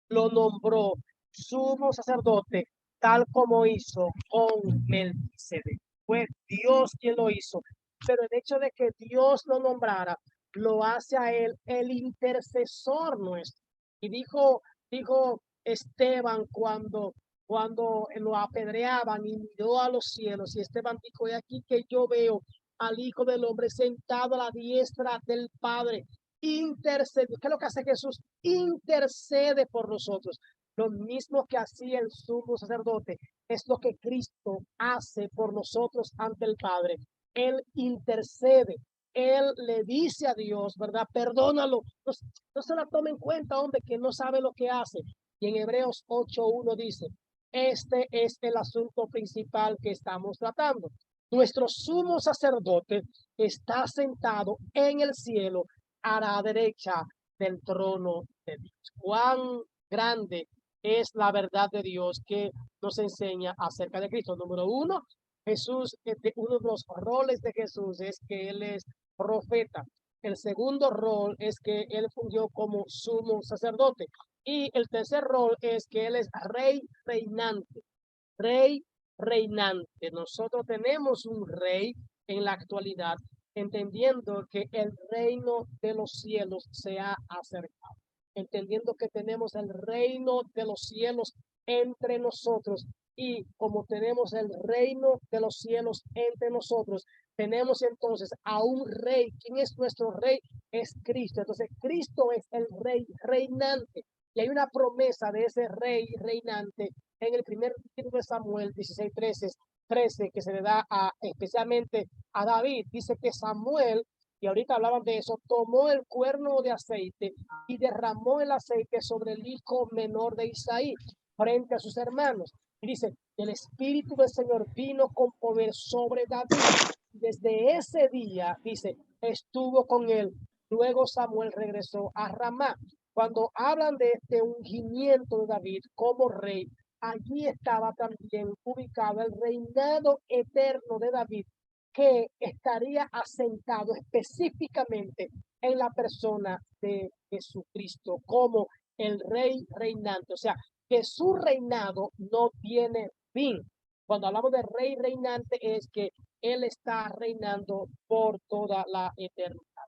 lo nombró sumo sacerdote, tal como hizo con Melquisedec. Fue Dios quien lo hizo. Pero el hecho de que Dios lo nombrara, lo hace a él el intercesor nuestro. Y dijo Esteban cuando lo apedreaban y miró a los cielos, y Esteban dijo, he aquí que yo veo al Hijo del Hombre sentado a la diestra del Padre, intercede. ¿Qué es lo que hace Jesús? Intercede por nosotros. Lo mismo que hacía el sumo sacerdote es lo que Cristo hace por nosotros ante el Padre. Él intercede. Él le dice a Dios, ¿verdad? Perdónalo. No se la tome en cuenta, hombre, que no sabe lo que hace. Y en Hebreos 8:1 dice, este es el asunto principal que estamos tratando. Nuestro sumo sacerdote está sentado en el cielo a la derecha del trono de Dios. Cuán grande es la verdad de Dios que nos enseña acerca de Cristo. Número uno, Jesús, uno de los roles de Jesús es que Él es profeta. El segundo rol es que Él fungió como sumo sacerdote. Y el tercer rol es que Él es rey reinante. Rey reinante. Nosotros tenemos un rey en la actualidad, entendiendo que el reino de los cielos se ha acercado, entendiendo que tenemos el reino de los cielos entre nosotros. Y como tenemos el reino de los cielos entre nosotros, tenemos entonces a un rey. ¿Quién es nuestro rey? Es Cristo. Entonces Cristo es el rey reinante. Y hay una promesa de ese rey reinante en el primer libro de Samuel 16:13, que se le da especialmente a David. Dice que Samuel, y ahorita hablaban de eso, tomó el cuerno de aceite y derramó el aceite sobre el hijo menor de Isaí frente a sus hermanos. Y dice, el Espíritu del Señor vino con poder sobre David. Desde ese día, dice, estuvo con él. Luego Samuel regresó a Ramá. Cuando hablan de este ungimiento de David como rey, allí estaba también ubicado el reinado eterno de David, que estaría asentado específicamente en la persona de Jesucristo como el rey reinante. O sea, que su reinado no tiene fin. Cuando hablamos de rey reinante es que él está reinando por toda la eternidad.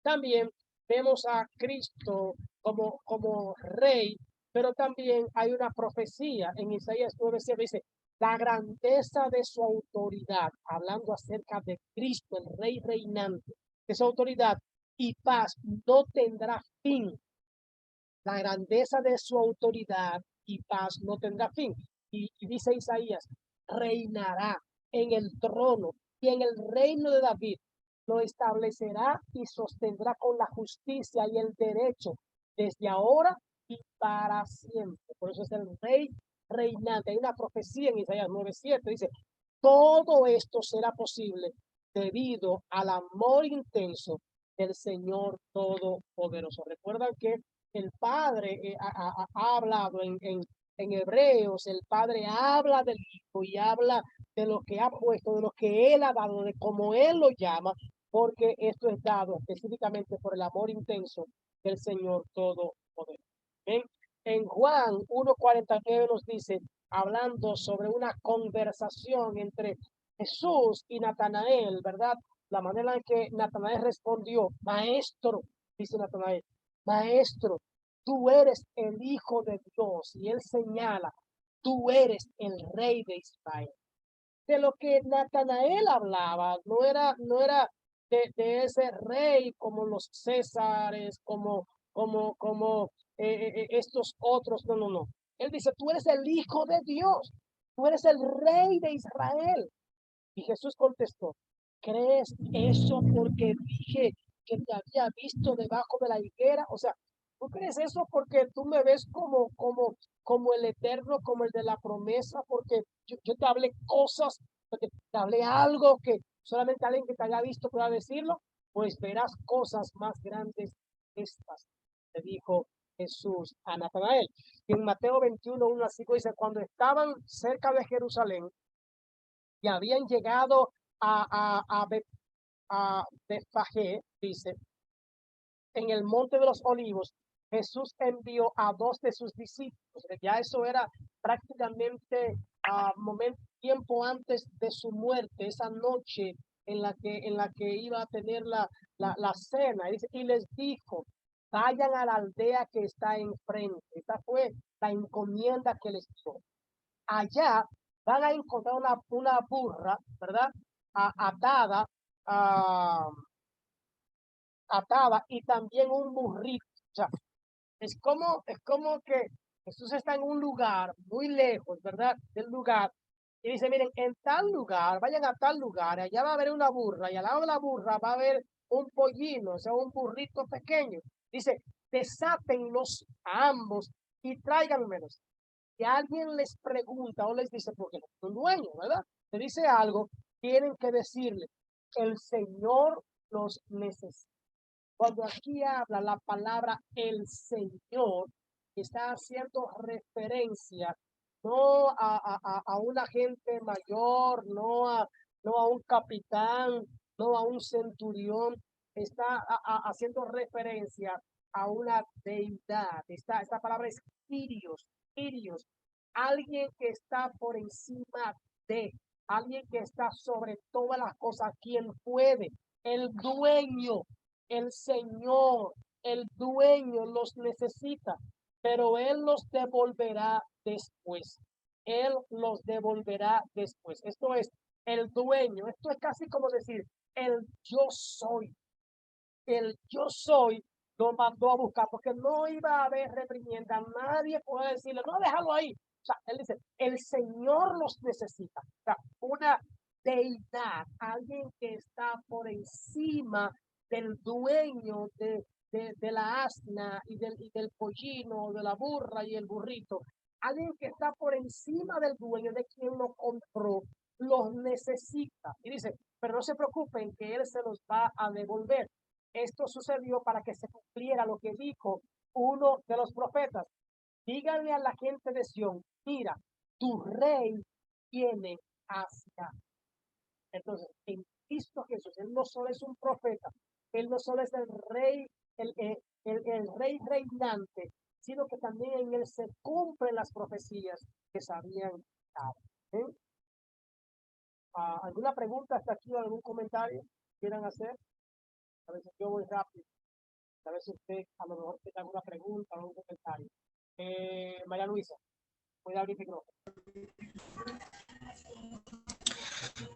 También vemos a Cristo como rey, pero también hay una profecía en Isaías 9:7, dice, la grandeza de su autoridad, hablando acerca de Cristo, el rey reinante, de su autoridad y paz no tendrá fin. La grandeza de su autoridad y paz no tendrá fin. Y dice Isaías, reinará en el trono y en el reino de David. Lo establecerá y sostendrá con la justicia y el derecho desde ahora y para siempre. Por eso es el rey reinante. Hay una profecía en Isaías 9:7. Dice, todo esto será posible debido al amor intenso del Señor Todopoderoso. Recuerdan que el Padre ha hablado en Hebreos, el Padre habla del Hijo y habla de lo que ha puesto, de lo que Él ha dado, de cómo Él lo llama, porque esto es dado específicamente por el amor intenso del Señor Todopoderoso. ¿Bien? En Juan 1:49 nos dice, hablando sobre una conversación entre Jesús y Natanael, ¿verdad? La manera en que Natanael respondió, maestro, dice Natanael, maestro, tú eres el Hijo de Dios. Y él señala, tú eres el Rey de Israel. De lo que Natanael hablaba, no era de ese rey como los Césares, como estos otros. No, no, no. Él dice, tú eres el Hijo de Dios, tú eres el Rey de Israel. Y Jesús contestó, ¿crees eso porque dije que te había visto debajo de la higuera? O sea, ¿tú crees eso porque tú me ves como el eterno, como el de la promesa? Porque yo te hablé cosas, porque te hablé algo que solamente alguien que te haya visto pueda decirlo, pues verás cosas más grandes que estas, le dijo Jesús a Natanael. Y en Mateo 21:1 así dice, cuando estaban cerca de Jerusalén, y habían llegado a Betfagé, dice, en el monte de los olivos, Jesús envió a 2 de sus discípulos. Ya eso era prácticamente tiempo antes de su muerte, esa noche en la que iba a tener la cena. Y les dijo, vayan a la aldea que está enfrente. Esta fue la encomienda que les dio. Allá van a encontrar una burra, ¿verdad? Atada, ah, atada y también un burrito. O sea, es como que Jesús está en un lugar muy lejos, ¿verdad? Del lugar. Y dice, miren, en tal lugar, vayan a tal lugar, allá va a haber una burra y al lado de la burra va a haber un pollino, o sea, un burrito pequeño. Dice, desátenlos a ambos y tráiganmelos. Si alguien les pregunta o les dice, porque no es un dueño, ¿verdad? Le dice algo, tienen que decirle, el Señor los necesita. Cuando aquí habla la palabra el Señor, está haciendo referencia no a una gente mayor, no a un capitán, no a un centurión, está haciendo referencia a una deidad. Esta palabra es Kyrios, alguien que está por encima de, alguien que está sobre todas las cosas, quien puede, el dueño, el Señor, el dueño los necesita. pero Él los devolverá después. Él los devolverá después. Esto es el dueño. Esto es casi como decir, el yo soy. El yo soy lo mandó a buscar porque no iba a haber reprimienda. Nadie puede decirle, no, déjalo ahí. O sea, él dice, el Señor los necesita. O sea, una deidad, alguien que está por encima del dueño de la asna y del pollino, de la burra y el burrito. Alguien que está por encima del dueño de quien lo compró, los necesita. Y dice, pero no se preocupen que Él se los va a devolver. Esto sucedió para que se cumpliera lo que dijo uno de los profetas. Díganle a la gente de Sión, mira, tu rey viene hacia. Entonces, en Cristo Jesús, Él no solo es un profeta, Él no solo es el rey, el rey reinante, sino que también en Él se cumplen las profecías que se habían dado. ¿Eh? ¿Alguna pregunta hasta aquí o algún comentario quieran hacer? A veces yo voy rápido. A ver si usted a lo mejor tiene alguna pregunta o algún comentario. María Luisa, voy a abrir el micrófono.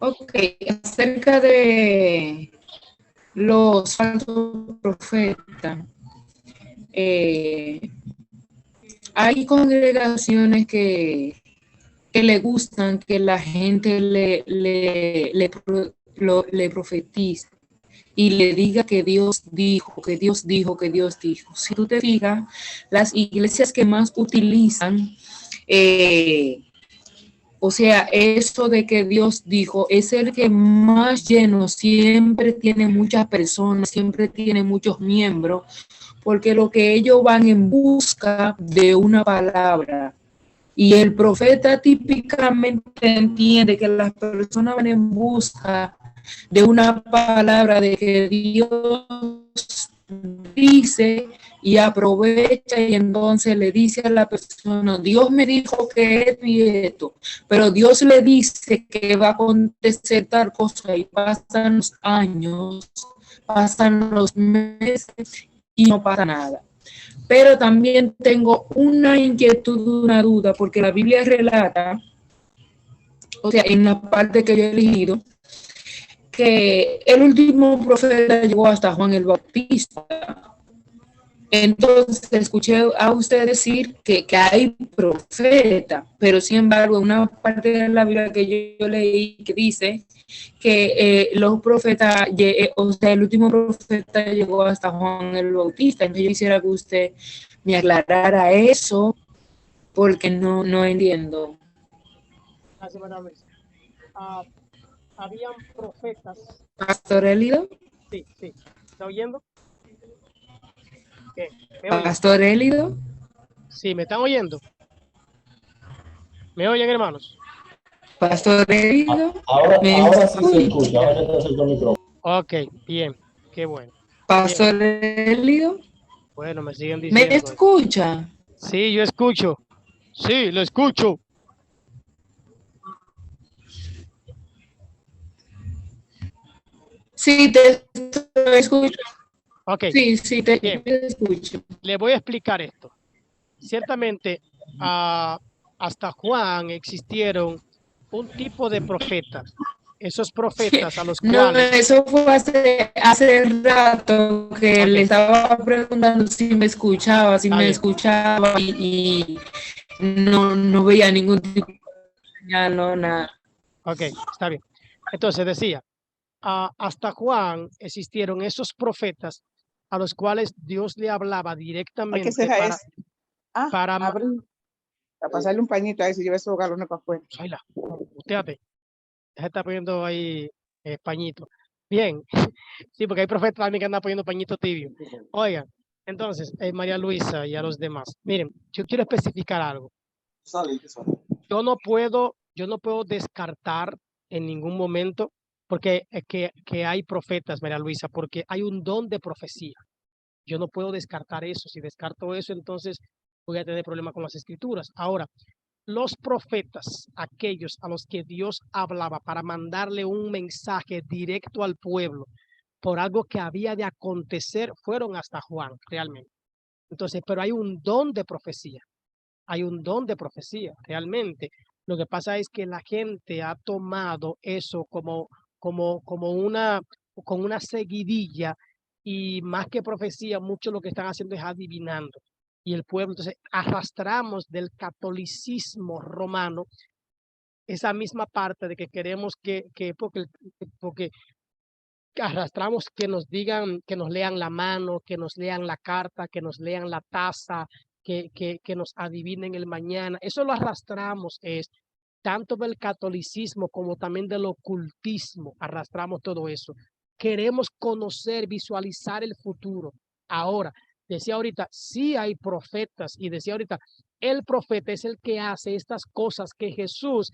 Ok, acerca de los falsos profetas, hay congregaciones que le gustan que la gente le profetice y le diga que Dios dijo, que Dios dijo, que Dios dijo. Si tú te fijas, las iglesias que más utilizan, o sea, eso de que Dios dijo, es el que más lleno, siempre tiene muchas personas, siempre tiene muchos miembros, porque lo que ellos van en busca de una palabra. Y el profeta típicamente entiende que las personas van en busca de una palabra de que Dios dice y aprovecha y entonces le dice a la persona, Dios me dijo que esto y esto, pero Dios le dice que va a acontecer tal cosa y pasan los años, pasan los meses y no pasa nada. Pero también tengo una inquietud, una duda, porque la Biblia relata, o sea, en la parte que yo he leído, que el último profeta llegó hasta Juan el Bautista. Entonces escuché a usted decir que hay profeta, pero sin embargo, una parte de la Biblia que yo leí que dice que los profetas, o sea, el último profeta llegó hasta Juan el Bautista. Entonces yo quisiera que usted me aclarara eso, porque no entiendo. Gracias, María Luisa. Habían profetas. ¿Pastor Élido? Sí, sí. ¿Está oyendo? ¿Qué? ¿Me oyen? ¿Pastor Élido? Sí, ¿me están oyendo? ¿Me oyen, hermanos? ¿Pastor Élido? Ahora sí se escucha? escucha, ahora que te acerco el micrófono. Ok, bien. Qué bueno. ¿Pastor Élido? Bueno, me siguen ¿Me diciendo. escucha? Sí, yo escucho. Sí, lo escucho. Sí, te escucho. Ok. Sí, te Bien. escucho. Le voy a explicar esto. Ciertamente, hasta Juan existieron un tipo de profetas. Esos profetas a los No, cuales... eso fue hace rato que le estaba preguntando si me escuchaba, y no veía ningún tipo de señal, no, nada. Ok, está bien. Entonces decía, hasta Juan existieron esos profetas a los cuales Dios le hablaba directamente para pasarle un pañito a eso y llevar esos galones para afuera. Ayla, usted está poniendo ahí pañito. Bien, sí, porque hay profetas también que andan poniendo pañito tibio. Oigan, entonces, María Luisa y a los demás, miren, yo quiero especificar algo. Yo no puedo descartar en ningún momento, porque que hay profetas, María Luisa, porque hay un don de profecía. Yo no puedo descartar eso. Si descarto eso, entonces voy a tener problemas con las escrituras. Ahora, los profetas, aquellos a los que Dios hablaba para mandarle un mensaje directo al pueblo por algo que había de acontecer, fueron hasta Juan, realmente. Entonces, pero hay un don de profecía. Hay un don de profecía, realmente. Lo que pasa es que la gente ha tomado eso como con una seguidilla, y más que profecía, mucho lo que están haciendo es adivinando. Y el pueblo, entonces, arrastramos del catolicismo romano esa misma parte de que queremos porque arrastramos que nos digan, que nos lean la mano, que nos lean la carta, que nos lean la taza, que nos adivinen el mañana. Eso lo arrastramos, es tanto del catolicismo como también del ocultismo, arrastramos todo eso. Queremos conocer, visualizar el futuro. Ahora, decía ahorita, sí hay profetas, y decía ahorita, el profeta es el que hace estas cosas que Jesús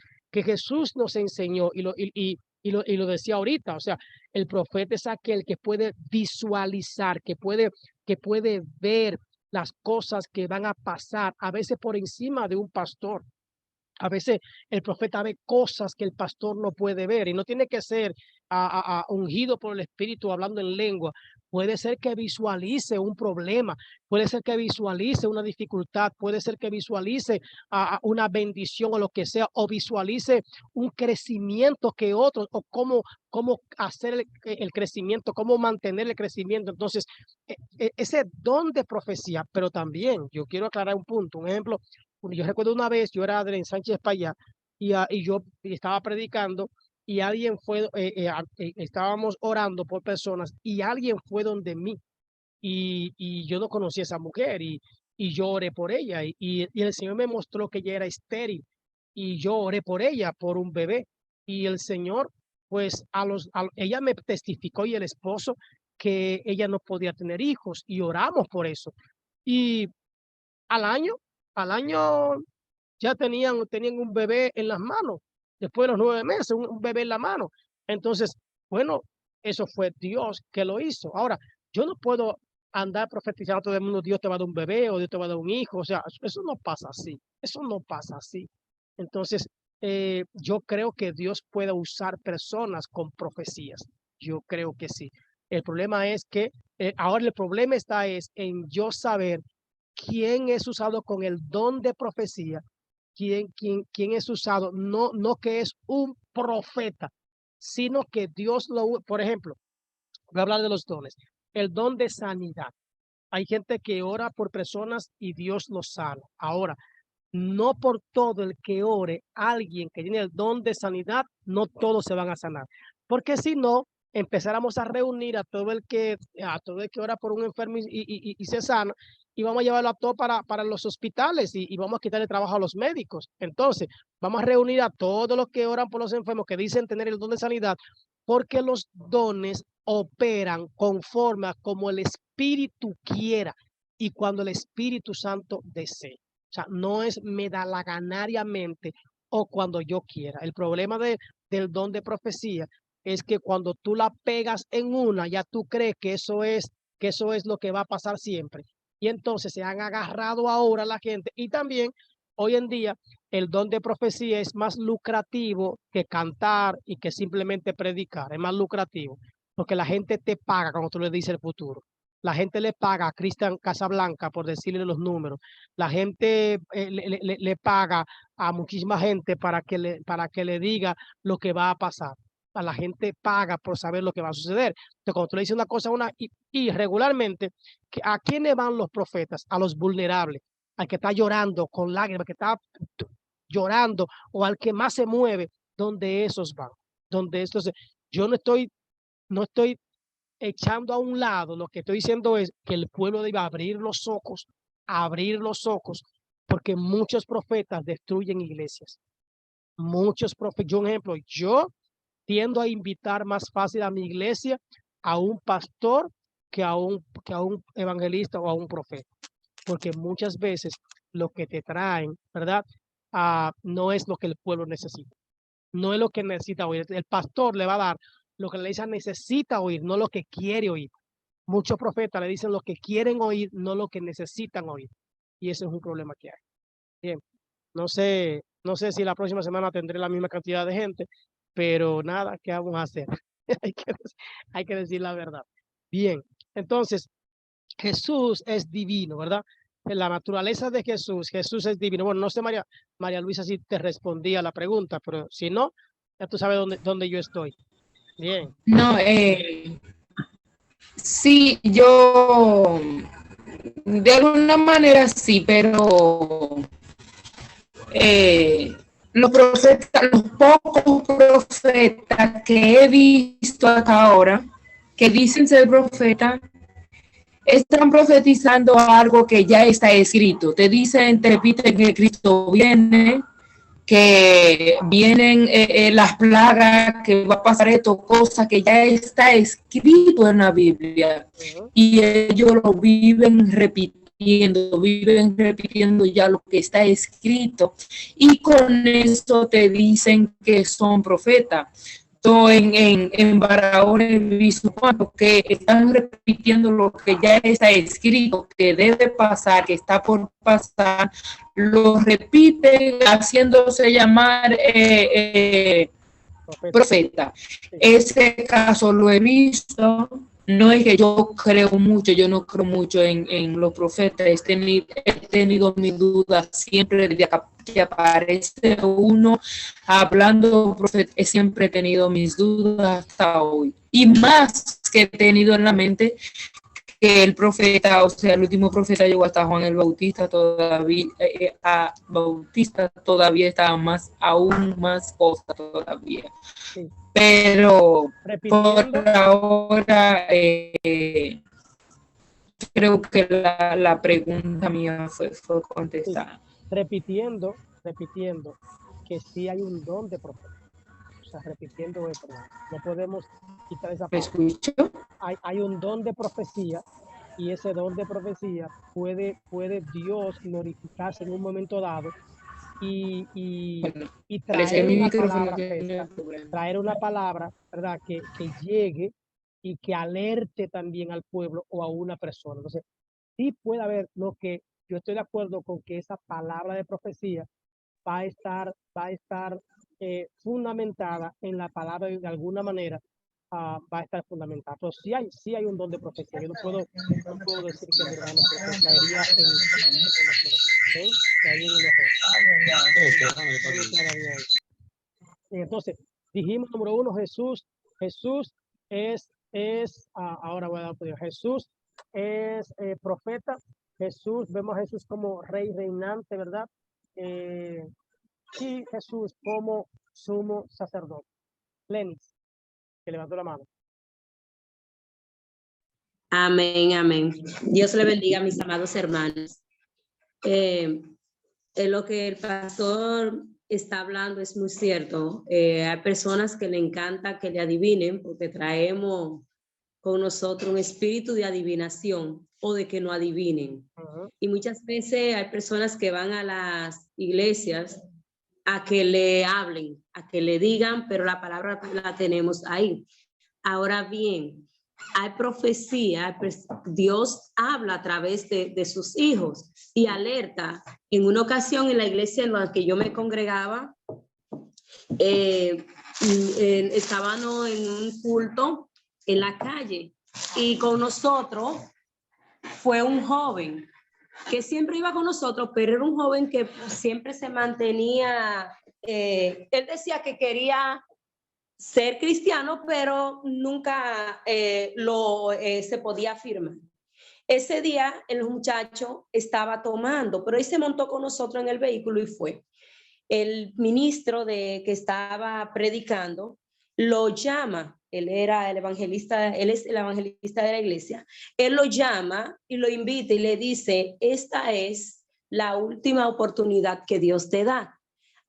nos enseñó, y lo decía ahorita. O sea, el profeta es aquel que puede visualizar, que puede ver las cosas que van a pasar, a veces por encima de un pastor. A veces el profeta ve cosas que el pastor no puede ver, y no tiene que ser ungido por el Espíritu hablando en lengua. Puede ser que visualice un problema, puede ser que visualice una dificultad, puede ser que visualice una bendición o lo que sea, o visualice un crecimiento que otros, o cómo hacer el crecimiento, cómo mantener el crecimiento. Entonces, ese don de profecía, pero también yo quiero aclarar un punto, un ejemplo. Yo recuerdo una vez, yo era de Sánchez para allá, y yo estaba predicando, y alguien fue, estábamos orando por personas, y alguien fue donde mí, y yo no conocía a esa mujer, y yo oré por ella, y el Señor me mostró que ella era estéril, y yo oré por ella, por un bebé, y el Señor, pues ella me testificó, y el esposo, que ella no podía tener hijos, y oramos por eso. Y al año, al año ya tenían un bebé en las manos, después de los 9 meses, un bebé en la mano. Entonces, bueno, eso fue Dios que lo hizo. Ahora, yo no puedo andar profetizando a todo el mundo, Dios te va a dar un bebé o Dios te va a dar un hijo. O sea, eso no pasa así. Eso no pasa así. Entonces, yo creo que Dios puede usar personas con profecías. Yo creo que sí. El problema es que, ahora el problema está es en yo saber quién es usado con el don de profecía, quién es usado, no que es un profeta, sino que Dios por ejemplo, voy a hablar de los dones, el don de sanidad. Hay gente que ora por personas y Dios los sana. Ahora, no por todo el que ore, alguien que tiene el don de sanidad, no todos se van a sanar. Porque si no, empezáramos a reunir a todo el que ora por un enfermo y se sana, y vamos a llevarlo a todo para los hospitales, y vamos a quitarle trabajo a los médicos. Entonces, vamos a reunir a todos los que oran por los enfermos, que dicen tener el don de sanidad, porque los dones operan conforme a como el Espíritu quiera y cuando el Espíritu Santo desee. O sea, no es medalaganariamente o cuando yo quiera. El problema del don de profecía es que cuando tú la pegas en una, ya tú crees que eso es lo que va a pasar siempre. Y entonces se han agarrado ahora la gente. Y también hoy en día el don de profecía es más lucrativo que cantar y que simplemente predicar. Es más lucrativo porque la gente te paga cuando tú le dices el futuro. La gente le paga a Cristian Casablanca por decirle los números. La gente le paga a muchísima gente para que le diga lo que va a pasar. A la gente paga por saber lo que va a suceder. Entonces, cuando tú le dices una cosa y regularmente, ¿a quiénes van los profetas? A los vulnerables, al que está llorando con lágrimas, que está llorando, o al que más se mueve, donde esos van. Yo no estoy echando a un lado. Lo que estoy diciendo es que el pueblo debe abrir los ojos, porque muchos profetas destruyen iglesias. Muchos profetas, yo un ejemplo, yo tiendo a invitar más fácil a mi iglesia a un pastor que a un evangelista o a un profeta, porque muchas veces lo que te traen, ¿verdad? No es lo que el pueblo necesita, no es lo que necesita oír. El pastor le va a dar lo que la iglesia necesita oír, no lo que quiere oír. Muchos profetas le dicen lo que quieren oír, no lo que necesitan oír. Y ese es un problema que hay. Bien, no sé si la próxima semana tendré la misma cantidad de gente, pero nada, ¿qué vamos a hacer? hay, que, hay que decir la verdad. Bien, entonces, Jesús es divino, ¿verdad? En la naturaleza de Jesús, Jesús es divino. Bueno, no sé, María Luisa, si te respondía la pregunta, pero si no, ya tú sabes dónde yo estoy. Bien. No, sí, yo de alguna manera sí, pero los profetas, los pocos profetas que he visto hasta ahora, que dicen ser profetas, están profetizando algo que ya está escrito. Te dicen, te repiten que Cristo viene, que vienen las plagas, que va a pasar esto, cosas que ya está escrito en la Biblia. Y ellos lo viven repitiendo ya lo que está escrito. Y con eso te dicen que son profetas. En Barahona he visto que están repitiendo lo que ya está escrito, que debe pasar, que está por pasar, lo repiten haciéndose llamar profeta. Ese caso lo he visto. No es que yo no creo mucho en los profetas. He tenido mis dudas siempre desde que aparece uno hablando profeta. Siempre he tenido mis dudas hasta hoy. Y más que he tenido en la mente que el profeta, o sea, el último profeta llegó hasta Juan el Bautista, todavía estaba aún más cosa todavía. Sí. Pero Repitiendo. por ahora creo que la pregunta mía fue contestada. Sí. Repitiendo que sí hay un don de profeta. O sea, repitiendo eso, no podemos quitar esa parte. ¿Escucho? Hay un don de profecía, y ese don de profecía puede Dios glorificarse en un momento dado y traer una palabra, ¿verdad? Que llegue y que alerte también al pueblo o a una persona. Entonces, sí puede haber lo que yo estoy de acuerdo con que esa palabra de profecía va a estar fundamentada en la palabra de alguna manera. Va a estar fundamentada. Pero sí hay un don de profecía. Yo no puedo decir que mi hermano caería en el error. Entonces, dijimos número uno, Jesús es ahora voy a dar por Dios, Jesús es profeta. Jesús, vemos a Jesús como rey reinante, ¿verdad? Y Jesús como sumo sacerdote. Lenis, que levantó la mano. Amén, amén. Dios le bendiga a mis amados hermanos. Lo que el pastor está hablando es muy cierto. Hay personas que le encanta que le adivinen porque traemos con nosotros un espíritu de adivinación o de que no adivinen. Y muchas veces hay personas que van a las iglesias a que le hablen, a que le digan, pero la palabra la tenemos ahí. Ahora bien, hay profecía, Dios habla a través de sus hijos y alerta. En una ocasión en la iglesia en la que yo me congregaba, estábamos en un culto en la calle y con nosotros fue un joven que siempre iba con nosotros, pero era un joven que siempre se mantenía, él decía que quería ser cristiano, pero nunca se podía afirmar. Ese día el muchacho estaba tomando, pero él se montó con nosotros en el vehículo y fue. El ministro que estaba predicando lo llama, él es el evangelista de la iglesia, él lo llama y lo invita y le dice, esta es la última oportunidad que Dios te da,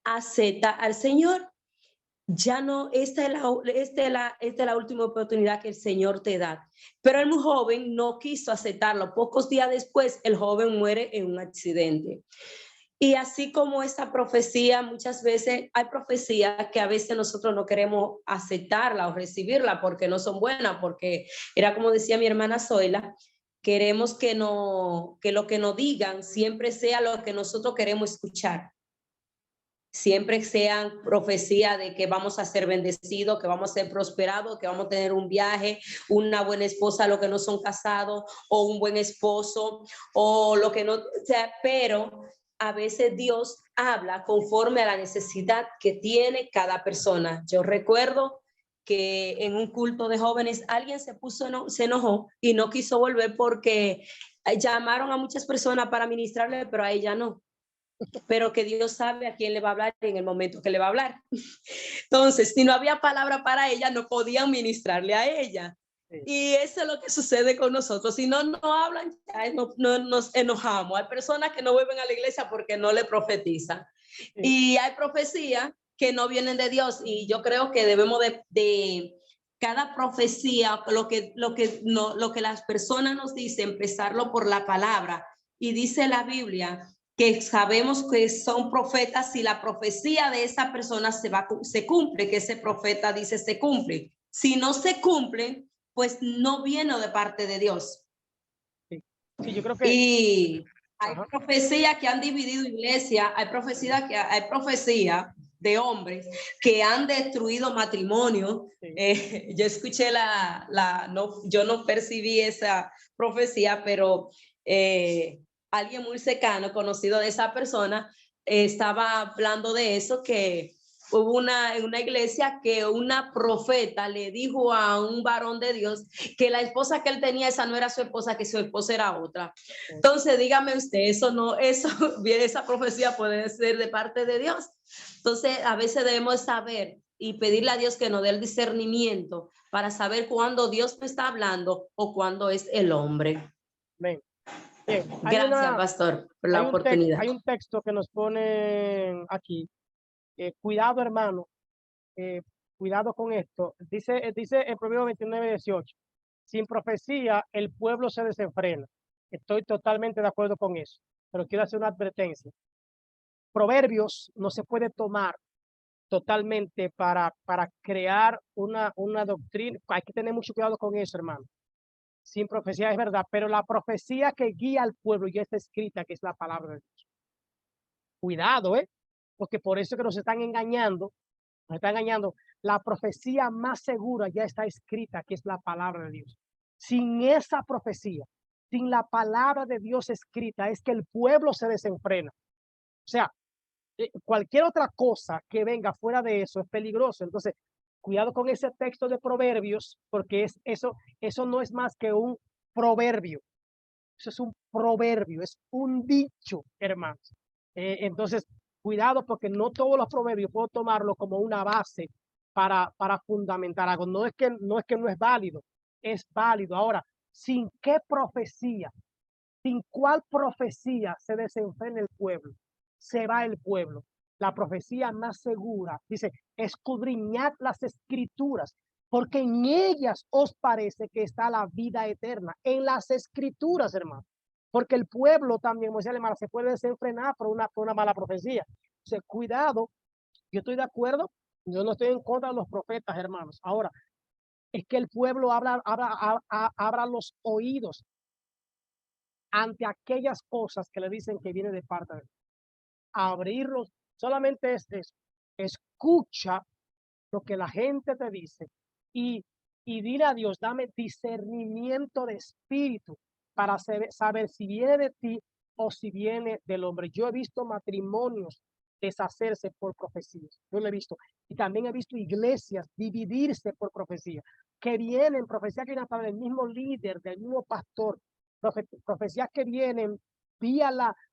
acepta al Señor. Ya no, esta es la última oportunidad que el Señor te da. Pero el joven no quiso aceptarlo. Pocos días después, el joven muere en un accidente. Y así como esta profecía, muchas veces hay profecías que a veces nosotros no queremos aceptarla o recibirla porque no son buenas, porque era como decía mi hermana Zoila, queremos que lo que nos digan siempre sea lo que nosotros queremos escuchar. siempre sean profecía de que vamos a ser bendecidos, que vamos a ser prosperados, que vamos a tener un viaje, una buena esposa, los que no son casados, o un buen esposo, o lo que no, o sea, pero a veces Dios habla conforme a la necesidad que tiene cada persona. Yo recuerdo que en un culto de jóvenes alguien se enojó y no quiso volver porque llamaron a muchas personas para ministrarle, pero a ella no. Pero que Dios sabe a quién le va a hablar en el momento que le va a hablar. Entonces, si no había palabra para ella, no podían ministrarle a ella. Sí. Y eso es lo que sucede con nosotros. Si no hablan, ya no nos enojamos. Hay personas que no vuelven a la iglesia porque no le profetizan. Sí. Y hay profecías que no vienen de Dios. Y yo creo que debemos de cada profecía, lo que las personas nos dicen, empezarlo por la palabra. Y dice la Biblia que sabemos que son profetas si la profecía de esa persona se cumple, que ese profeta dice se cumple. Si no se cumple, pues no viene de parte de Dios. Sí, yo creo que... Y hay Ajá. profecías que han dividido iglesia, hay profecía de hombres que han destruido matrimonio. Sí. Yo escuché yo no percibí esa profecía, pero alguien muy cercano, conocido de esa persona, estaba hablando de eso, que hubo en una iglesia que una profeta le dijo a un varón de Dios que la esposa que él tenía, esa no era su esposa, que su esposa era otra. Entonces, dígame usted, esa profecía puede ser de parte de Dios. Entonces, a veces debemos saber y pedirle a Dios que nos dé el discernimiento para saber cuándo Dios me está hablando o cuándo es el hombre. Bien. Bien. Gracias, pastor, por la oportunidad. Hay un texto que nos pone aquí. Cuidado, hermano. Cuidado con esto. Dice en Proverbios 29:18. Sin profecía, el pueblo se desenfrena. Estoy totalmente de acuerdo con eso. Pero quiero hacer una advertencia. Proverbios no se puede tomar totalmente para crear una doctrina. Hay que tener mucho cuidado con eso, hermano. Sin profecía es verdad, pero la profecía que guía al pueblo ya está escrita, que es la palabra de Dios. Cuidado, porque por eso que nos están engañando. La profecía más segura ya está escrita, que es la palabra de Dios. Sin esa profecía, sin la palabra de Dios escrita, es que el pueblo se desenfrena. O sea, cualquier otra cosa que venga fuera de eso es peligroso. Entonces, cuidado con ese texto de Proverbios, porque eso no es más que un proverbio. Eso es un proverbio, es un dicho, hermanos. Entonces, cuidado, porque no todos los proverbios puedo tomarlo como una base para fundamentar algo. No es que no es válido, es válido. Ahora, ¿sin qué profecía? ¿Sin cuál profecía se desenfrena el pueblo? Se va el pueblo. La profecía más segura dice: escudriñad las escrituras, porque en ellas os parece que está la vida eterna. En las escrituras, hermano. Porque el pueblo también, como decía el hermano, se puede desenfrenar por una mala profecía. O sea, cuidado. Yo estoy de acuerdo. Yo no estoy en contra de los profetas, hermanos. Ahora, es que el pueblo abra los oídos ante aquellas cosas que le dicen que viene de parte de Dios. Abrirlos, solamente es eso. Escucha lo que la gente te dice y dile a Dios: dame discernimiento de espíritu para saber si viene de ti o si viene del hombre. Yo he visto matrimonios deshacerse por profecías. Yo lo he visto. Y también he visto iglesias dividirse por profecía. Que vienen, profecías que vienen para el mismo líder, del mismo pastor. Profecías que vienen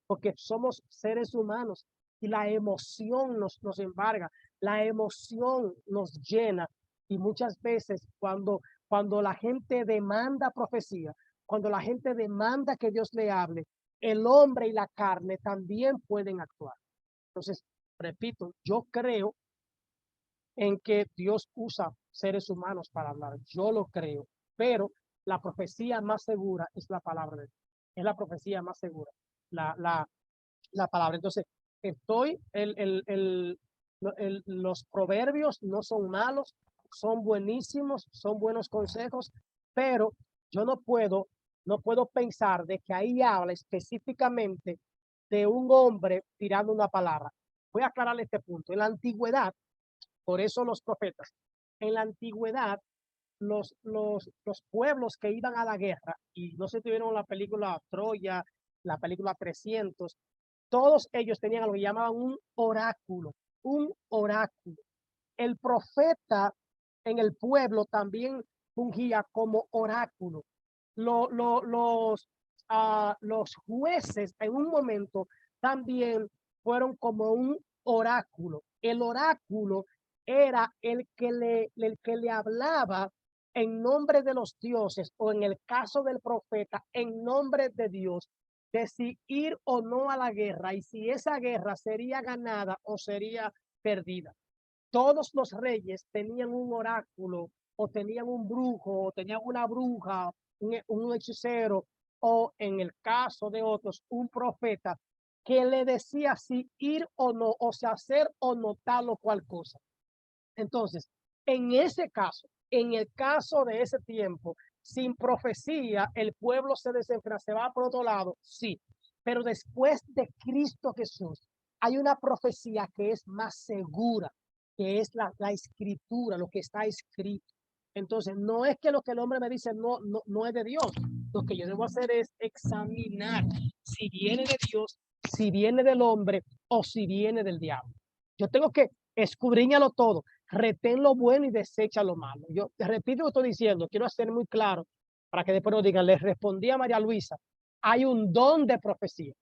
porque somos seres humanos y la emoción nos embarga. La emoción nos llena, y muchas veces cuando la gente demanda profecía, cuando la gente demanda que Dios le hable, el hombre y la carne también pueden actuar. Entonces, repito, yo creo en que Dios usa seres humanos para hablar. Yo lo creo, pero la profecía más segura es la palabra de Dios. Es la profecía más segura, la palabra. Entonces, los proverbios no son malos, son buenísimos, son buenos consejos, pero yo no puedo pensar de que ahí habla específicamente de un hombre tirando una palabra. Voy a aclararle este punto. En la antigüedad, por eso los profetas, en la antigüedad, los pueblos que iban a la guerra, y no sé si tuvieron la película Troya, la película 300, todos ellos tenían lo que llamaban un oráculo, un oráculo. El profeta en el pueblo también fungía como oráculo. Los jueces en un momento también fueron como un oráculo. El oráculo era el que le hablaba en nombre de los dioses, o en el caso del profeta, en nombre de Dios, de si ir o no a la guerra, y si esa guerra sería ganada o sería perdida. Todos los reyes tenían un oráculo, o tenían un brujo, o tenían una bruja, un hechicero, o en el caso de otros, un profeta que le decía si ir o no, o sea, hacer o no tal o cual cosa. Entonces, en ese caso, en el caso de ese tiempo, sin profecía, el pueblo se desenfrena, se va por otro lado, sí. Pero después de Cristo Jesús, hay una profecía que es más segura, que es la escritura, lo que está escrito. Entonces, no es que lo que el hombre me dice no es de Dios. Lo que yo debo hacer es examinar si viene de Dios, si viene del hombre o si viene del diablo. Yo tengo que escudriñarlo todo, retén lo bueno y desecha lo malo. Yo te repito lo que estoy diciendo, quiero hacer muy claro para que después no digan, les respondí a María Luisa, hay un don de profecía,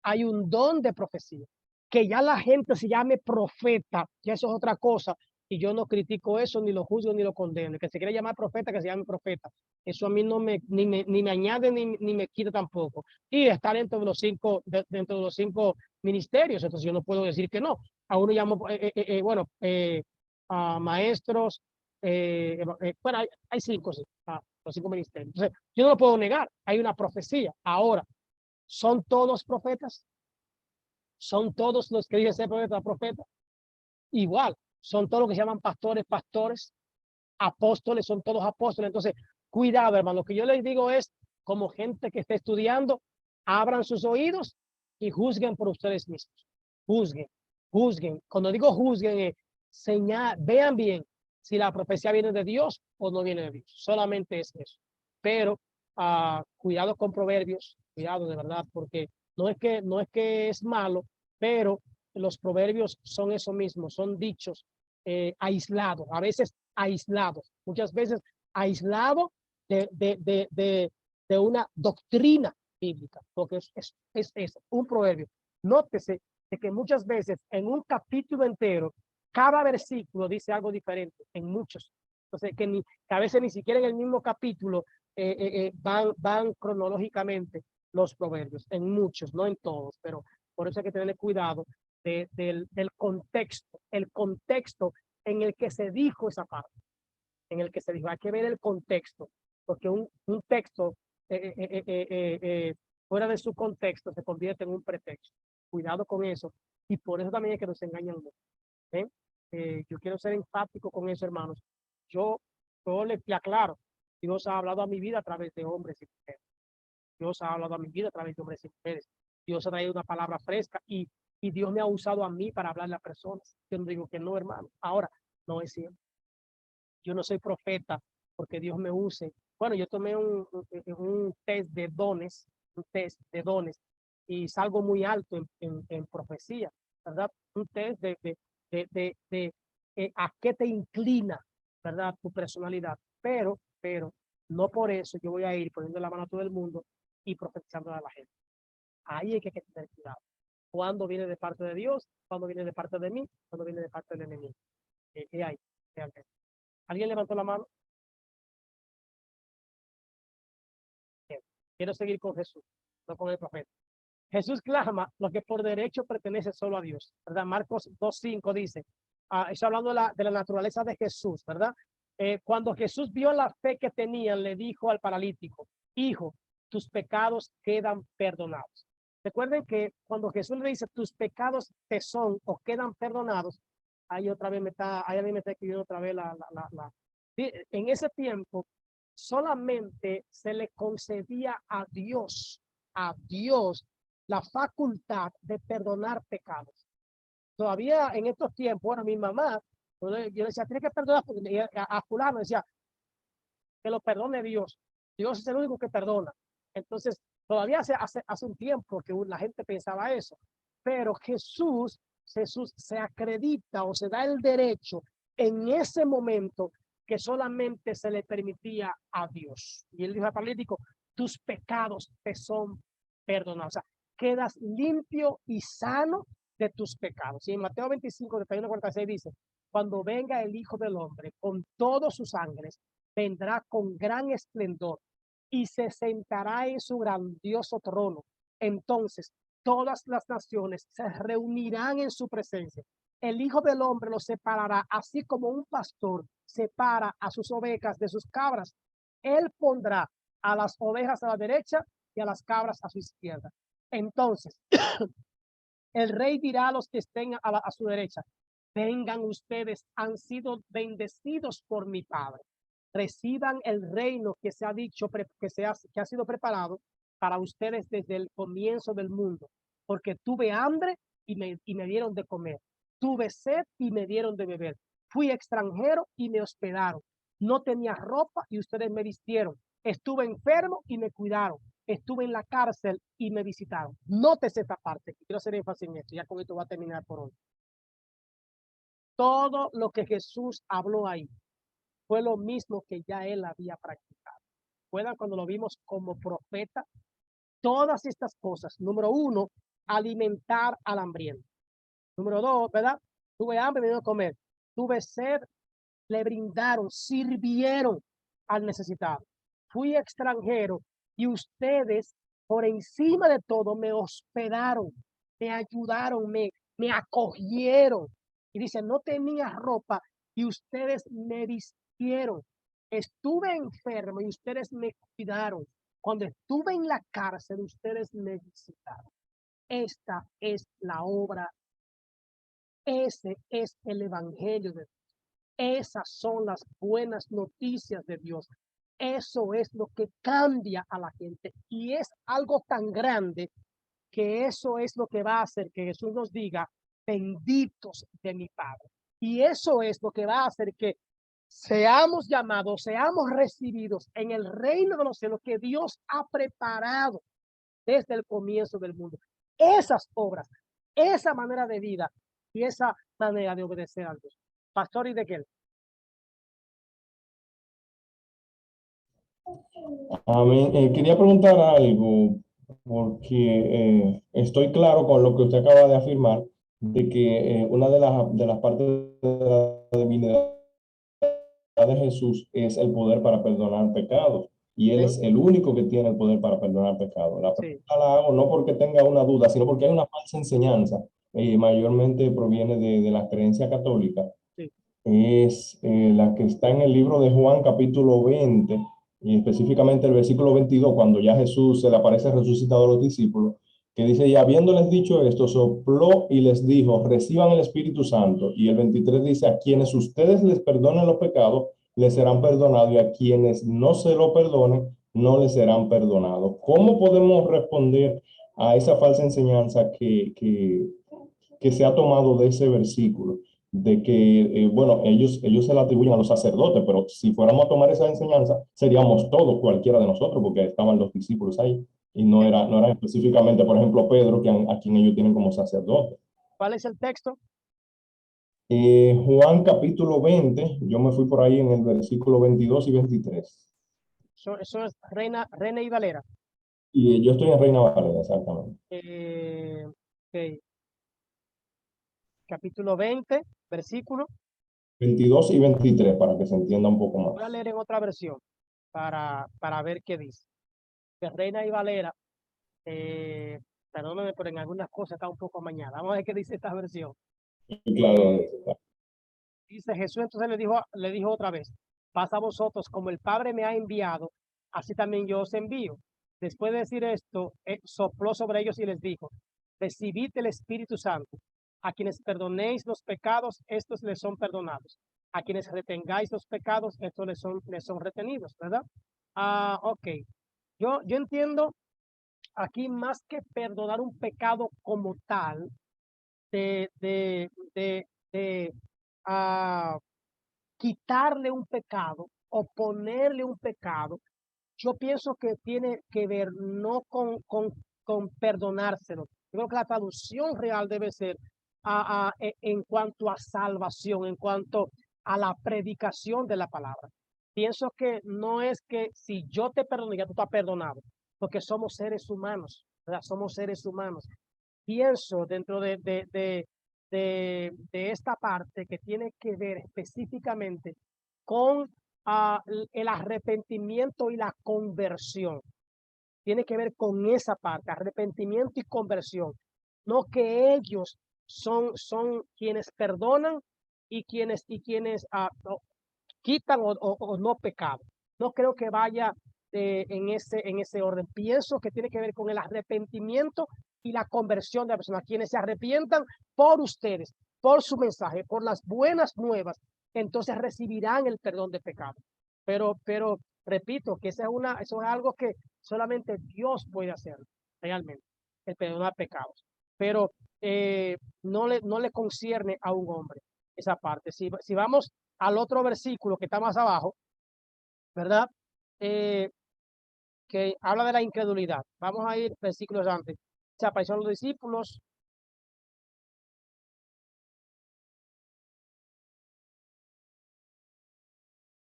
hay un don de profecía. Que ya la gente se llame profeta, ya eso es otra cosa, y yo no critico eso, ni lo juzgo, ni lo condeno. Que se quiere llamar profeta, que se llame profeta. Eso a mí no ni me añade ni me quita tampoco. Y estar dentro de los cinco ministerios, entonces yo no puedo decir que no. A uno llamo, a maestros, bueno, hay cinco, sí, los cinco ministerios. Entonces, yo no lo puedo negar, hay una profecía. Ahora, ¿son todos profetas? ¿Son todos los que dicen ser profeta? Igual, son todos los que se llaman pastores, apóstoles, son todos apóstoles. Entonces, cuidado, hermano. Lo que yo les digo es, como gente que está estudiando, abran sus oídos y juzguen por ustedes mismos. Juzguen. Cuando digo juzguen, vean bien si la profecía viene de Dios o no viene de Dios. Solamente es eso. Pero cuidado con proverbios, cuidado de verdad, porque no es que es malo, pero los proverbios son eso mismo, son dichos aislados, a veces aislados, muchas veces aislados de una doctrina bíblica, porque es un proverbio. Nótese de que muchas veces en un capítulo entero, cada versículo dice algo diferente, en muchos. Entonces, que a veces ni siquiera en el mismo capítulo van cronológicamente los proverbios, en muchos, no en todos, pero por eso hay que tener cuidado del contexto, el contexto en el que se dijo esa parte, en el que se dijo, hay que ver el contexto, porque un texto fuera de su contexto se convierte en un pretexto. Cuidado con eso, y por eso también es que nos engañan mucho. Yo quiero ser enfático con eso, hermanos. Yo les aclaro, Dios ha hablado a mi vida a través de hombres y mujeres. Dios ha hablado a mi vida a través de hombres y mujeres. Dios ha traído una palabra fresca y Dios me ha usado a mí para hablarle a personas. Yo no digo que no, hermano. Ahora, no es cierto. Yo no soy profeta porque Dios me use. Bueno, yo tomé un test de dones, y salgo muy alto en profecía, ¿verdad? Un test de a qué te inclina, ¿verdad? Tu personalidad. Pero, no por eso yo voy a ir poniendo la mano a todo el mundo y profetizando a la gente. Ahí hay que tener cuidado. ¿Cuándo viene de parte de Dios? ¿Cuándo viene de parte de mí? ¿Cuándo viene de parte del enemigo? ¿Qué hay? ¿Alguien levantó la mano? Bien. Quiero seguir con Jesús, no con el profeta. Jesús clama lo que por derecho pertenece solo a Dios, ¿verdad? Marcos 2:5 dice, está hablando de la naturaleza de Jesús, ¿verdad? Cuando Jesús vio la fe que tenían, le dijo al paralítico, hijo, tus pecados quedan perdonados. Recuerden que cuando Jesús le dice, tus pecados te son o quedan perdonados, ahí otra vez me está escribiendo otra vez en ese tiempo, solamente se le concedía a Dios la facultad de perdonar pecados. todavía en estos tiempos, bueno, mi mamá, yo le decía, tiene que perdonar, porque a fulano decía, que lo perdone Dios. Dios es el único que perdona. Entonces, todavía hace un tiempo que la gente pensaba eso, pero Jesús se acredita o se da el derecho en ese momento que solamente se le permitía a Dios. Y él dijo al paralítico, tus pecados te son perdonados. O sea, quedas limpio y sano de tus pecados. Y en Mateo 25, 31-46 dice, cuando venga el Hijo del Hombre con todos sus ángeles, vendrá con gran esplendor y se sentará en su grandioso trono. Entonces, todas las naciones se reunirán en su presencia. El Hijo del Hombre los separará, así como un pastor separa a sus ovejas de sus cabras. Él pondrá a las ovejas a la derecha y a las cabras a su izquierda. Entonces, el rey dirá a los que estén a su derecha, vengan ustedes, han sido bendecidos por mi Padre. Reciban el reino que se ha dicho, que ha sido preparado para ustedes desde el comienzo del mundo. Porque tuve hambre y me dieron de comer. Tuve sed y me dieron de beber. Fui extranjero y me hospedaron. No tenía ropa y ustedes me vistieron. Estuve enfermo y me cuidaron. Estuve en la cárcel y me visitaron. Nótese esta parte. Quiero hacer énfasis en esto. Ya con esto va a terminar por hoy. Todo lo que Jesús habló ahí fue lo mismo que ya él había practicado. ¿Recuerdan cuando lo vimos como profeta? Todas estas cosas. Número 1, alimentar al hambriento. Número 2, ¿verdad? Tuve hambre, me dieron a comer. Tuve sed, le brindaron, sirvieron al necesitado. Fui extranjero y ustedes, por encima de todo, me hospedaron, me ayudaron, me acogieron. Y dice, no tenía ropa y ustedes me vistieron. Estuve enfermo y ustedes me cuidaron. Cuando estuve en la cárcel, ustedes me visitaron. Esta es la obra. Ese es el evangelio de Dios. Esas son las buenas noticias de Dios. Eso es lo que cambia a la gente. Y es algo tan grande que eso es lo que va a hacer que Jesús nos diga, benditos de mi Padre. Y eso es lo que va a hacer que seamos llamados, seamos recibidos en el reino de los cielos que Dios ha preparado desde el comienzo del mundo. Esas obras, esa manera de vida y esa manera de obedecer a Dios. Pastor Idequel. Amén. Quería preguntar algo, porque estoy claro con lo que usted acaba de afirmar, de que una de las partes de la divinidad de Jesús es el poder para perdonar pecados. Y Él es el único que tiene el poder para perdonar pecados. La pregunta la hago no porque tenga una duda, sino porque hay una falsa enseñanza, mayormente proviene de la creencia católica. Es la que está en el libro de Juan, capítulo 20, y específicamente el versículo 22, cuando ya Jesús se le aparece resucitado a los discípulos, que dice, y habiéndoles dicho esto, sopló y les dijo, reciban el Espíritu Santo. Y el 23 dice, a quienes ustedes les perdonen los pecados, les serán perdonados, y a quienes no se lo perdonen, no les serán perdonados. ¿Cómo podemos responder a esa falsa enseñanza que se ha tomado de ese versículo? De que, bueno, ellos se la atribuyen a los sacerdotes, pero si fuéramos a tomar esa enseñanza, seríamos todos, cualquiera de nosotros, porque estaban los discípulos ahí, y no era específicamente, por ejemplo, Pedro, a quien ellos tienen como sacerdote. ¿Cuál es el texto? Juan capítulo 20, yo me fui por ahí en el versículo 22 y 23. Eso es Reina y Valera. Y yo estoy en Reina Valera, exactamente. Okay. Capítulo 20, versículo 22 y 23, para que se entienda un poco más. Voy a leer en otra versión para ver qué dice. De Reina y Valera, perdóname, pero en algunas cosas está un poco mañana. Vamos a ver qué dice esta versión. Claro, Dice Jesús, entonces le dijo otra vez, pasa a vosotros como el Padre me ha enviado, así también yo os envío. Después de decir esto, sopló sobre ellos y les dijo, recibid el Espíritu Santo. A quienes perdonéis los pecados, estos les son perdonados. A quienes retengáis los pecados, estos les son retenidos, ¿verdad? Ok. Yo entiendo aquí más que perdonar un pecado como tal, de quitarle un pecado o ponerle un pecado, yo pienso que tiene que ver no con perdonárselo. Yo creo que la traducción real debe ser en cuanto a salvación, en cuanto a la predicación de la palabra. Pienso que no es que si yo te perdono, ya tú estás perdonado, porque somos seres humanos, ¿verdad? Somos seres humanos. Pienso dentro de esta parte que tiene que ver específicamente con el arrepentimiento y la conversión. Tiene que ver con esa parte, arrepentimiento y conversión. No que ellos son quienes perdonan y quienes quitan o no pecado. No creo que vaya en ese orden. Pienso que tiene que ver con el arrepentimiento y la conversión de la persona. Quienes se arrepientan por ustedes, por su mensaje, por las buenas nuevas, entonces recibirán el perdón de pecado. Pero repito que eso es algo que solamente Dios puede hacer realmente, el perdonar pecados. Pero no le concierne a un hombre esa parte. Si vamos al otro versículo que está más abajo, ¿verdad? Que habla de la incredulidad. Vamos a ir versículos antes. Se aparecieron los discípulos.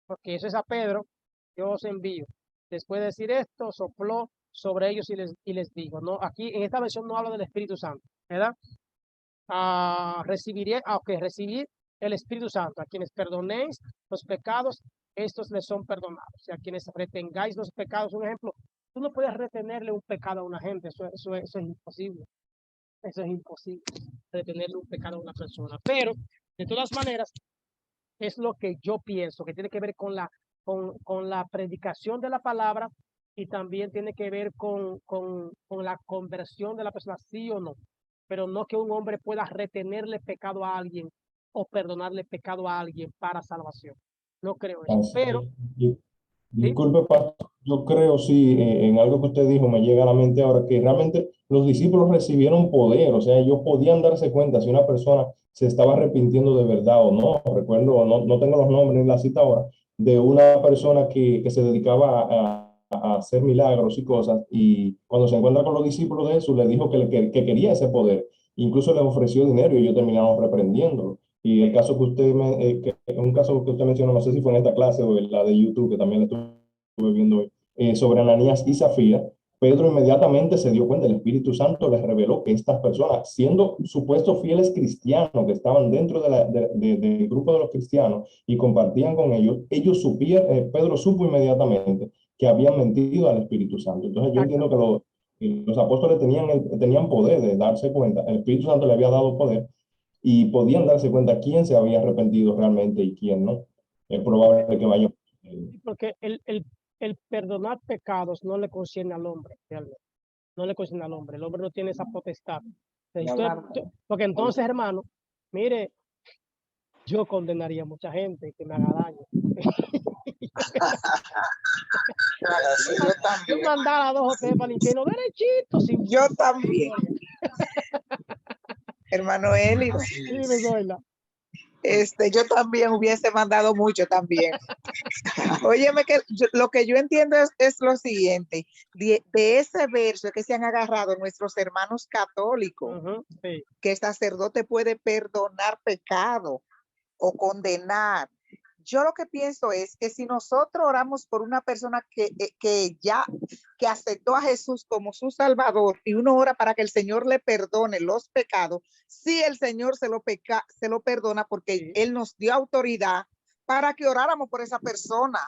Porque eso es a Pedro, yo os envío. Después de decir esto, sopló sobre ellos y les digo, no, aquí en esta versión no habla del Espíritu Santo, ¿verdad? Recibir el Espíritu Santo. A quienes perdonéis los pecados, estos les son perdonados. Y a quienes retengáis los pecados, un ejemplo, tú no puedes retenerle un pecado a una gente, eso es imposible. Eso es imposible, retenerle un pecado a una persona. Pero, de todas maneras, es lo que yo pienso, que tiene que ver con la predicación de la palabra y también tiene que ver con la conversión de la persona, sí o no. Pero no que un hombre pueda retenerle pecado a alguien o perdonarle pecado a alguien para salvación. No creo eso. Así Pero, es. ¿sí? Disculpe, pastor, yo creo, sí, en algo que usted dijo me llega a la mente ahora, que realmente los discípulos recibieron poder, o sea, ellos podían darse cuenta si una persona se estaba arrepintiendo de verdad o no. Recuerdo, no tengo los nombres ni la cita ahora, de una persona que se dedicaba a hacer milagros y cosas, y cuando se encuentra con los discípulos de Jesús, le dijo que quería ese poder, incluso les ofreció dinero y ellos terminaron reprendiéndolo. Y el caso que un caso que usted mencionó, no sé si fue en esta clase o en la de YouTube, que también estuve viendo hoy, sobre Ananías y Zafira, Pedro inmediatamente se dio cuenta, el Espíritu Santo les reveló que estas personas, siendo supuestos fieles cristianos que estaban dentro del grupo de los cristianos y compartían con ellos, Pedro supo inmediatamente que habían mentido al Espíritu Santo. Entonces yo entiendo que los apóstoles tenían poder de darse cuenta, el Espíritu Santo le había dado poder y podían darse cuenta quién se había arrepentido realmente y quién no. Es probable que vaya. Porque el perdonar pecados no le concierne al hombre, realmente. No le concierne al hombre. El hombre no tiene esa potestad. Porque entonces, hermano, mire, yo condenaría a mucha gente que me haga daño. Yo Yo también. mandara a 2 o 3 para el infierno derechito. Yo también. Hermano Eli, Dime, Zoila. yo también hubiese mandado mucho también. Óyeme, que lo que yo entiendo es lo siguiente, de ese verso que se han agarrado nuestros hermanos católicos, Sí. que el sacerdote puede perdonar pecado o condenar. Yo lo que pienso es que si nosotros oramos por una persona que aceptó a Jesús como su Salvador y uno ora para que el Señor le perdone los pecados, sí, el Señor se lo perdona porque Sí. Él nos dio autoridad para que oráramos por esa persona.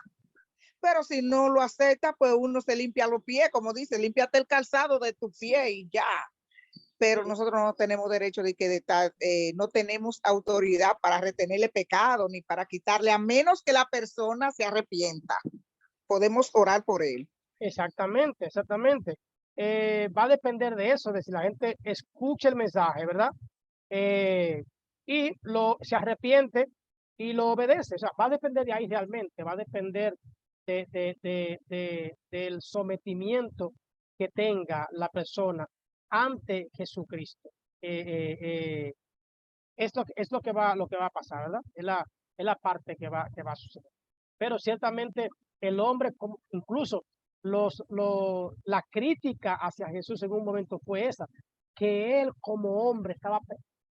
Pero si no lo acepta, pues uno se limpia los pies, como dice, límpiate el calzado de tu pie y ya. Pero nosotros no tenemos derecho no tenemos autoridad para retenerle pecado ni para quitarle, a menos que la persona se arrepienta. Podemos orar por él. Exactamente. Va a depender de eso, de si la gente escucha el mensaje, ¿verdad? Y se arrepiente y lo obedece. O sea, va a depender de ahí realmente, va a depender del sometimiento que tenga la persona ante Jesucristo. es lo que va a pasar, ¿verdad? Es la parte que va a suceder. Pero ciertamente el hombre, incluso la crítica hacia Jesús en un momento fue esa, que él como hombre estaba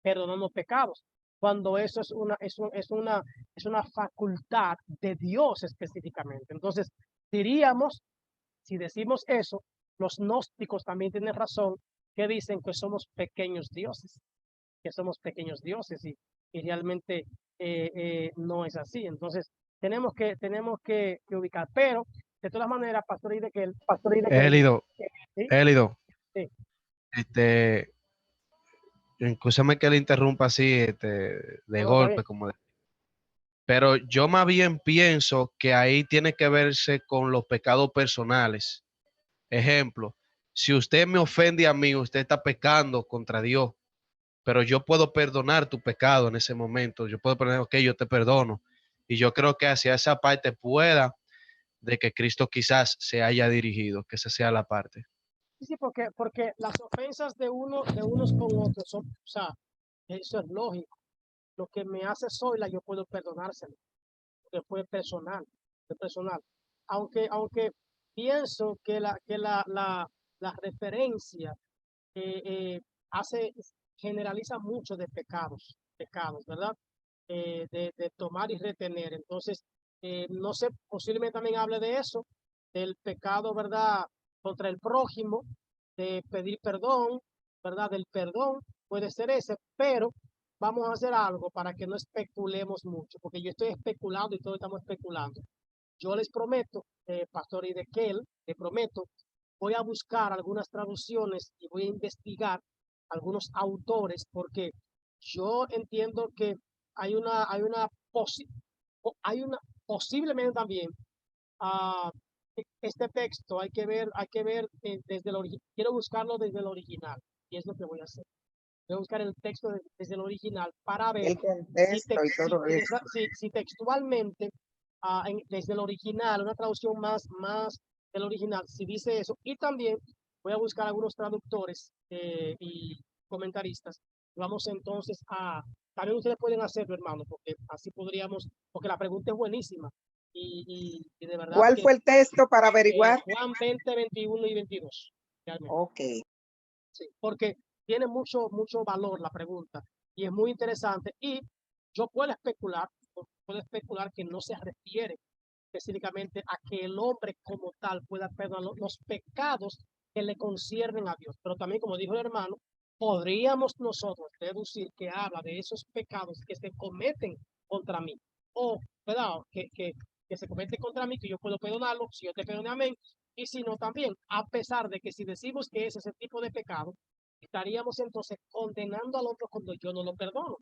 perdonando pecados, cuando eso es una facultad de Dios específicamente. Entonces, diríamos, si decimos eso, los gnósticos también tienen razón, que dicen que somos pequeños dioses, y realmente no es así. Entonces, tenemos que ubicar, pero de todas maneras, Pastor Idequel, Élido, ¿sí? Élido, Sí. este, escúchame que le interrumpa así, de No, está bien. golpe, pero yo más bien pienso que ahí tiene que verse con los pecados personales. Ejemplo, si usted me ofende a mí, usted está pecando contra Dios, pero yo puedo perdonar tu pecado en ese momento. Yo puedo perdonar, ok, yo te perdono. Y yo creo que hacia esa parte pueda de que Cristo quizás se haya dirigido, que esa sea la parte. Sí, porque las ofensas de unos con otros son, o sea, eso es lógico. Lo que me hace Zoila, yo puedo perdonárselo, porque fue personal. Aunque pienso que la referencia eh, eh, hace, generaliza mucho de pecados, ¿verdad? De tomar y retener. Entonces, no sé, posiblemente también hable de eso, del pecado, ¿verdad? Contra el prójimo, de pedir perdón, ¿verdad? Del perdón, puede ser ese, pero vamos a hacer algo para que no especulemos mucho, porque yo estoy especulando y todos estamos especulando. Yo les prometo, Pastor Idequel, le prometo, voy a buscar algunas traducciones y voy a investigar algunos autores, porque yo entiendo que hay una posiblemente también ah, este texto hay que ver desde el original. Quiero buscarlo desde el original y es lo que voy a hacer. Voy a buscar el texto desde el original para ver El contexto y todo eso. si textualmente desde el original, una traducción más del original, si dice eso. Y también voy a buscar algunos traductores y comentaristas. Vamos entonces también ustedes pueden hacerlo, hermano, porque así podríamos, porque la pregunta es buenísima. Y de verdad ¿Cuál que fue el texto para averiguar? Juan 20, 21 y 22. Realmente. Ok. Sí, porque tiene mucho valor la pregunta y es muy interesante. Y yo puedo especular que no se refiere específicamente a que el hombre como tal pueda perdonar los pecados que le conciernen a Dios. Pero también, como dijo el hermano, podríamos nosotros deducir que habla de esos pecados que se cometen contra mí. O, ¿verdad? Que se cometen contra mí, que yo puedo perdonarlo, si yo te perdono, amén. Y si no, también, a pesar de que si decimos que es ese tipo de pecado, estaríamos entonces condenando al otro cuando yo no lo perdono.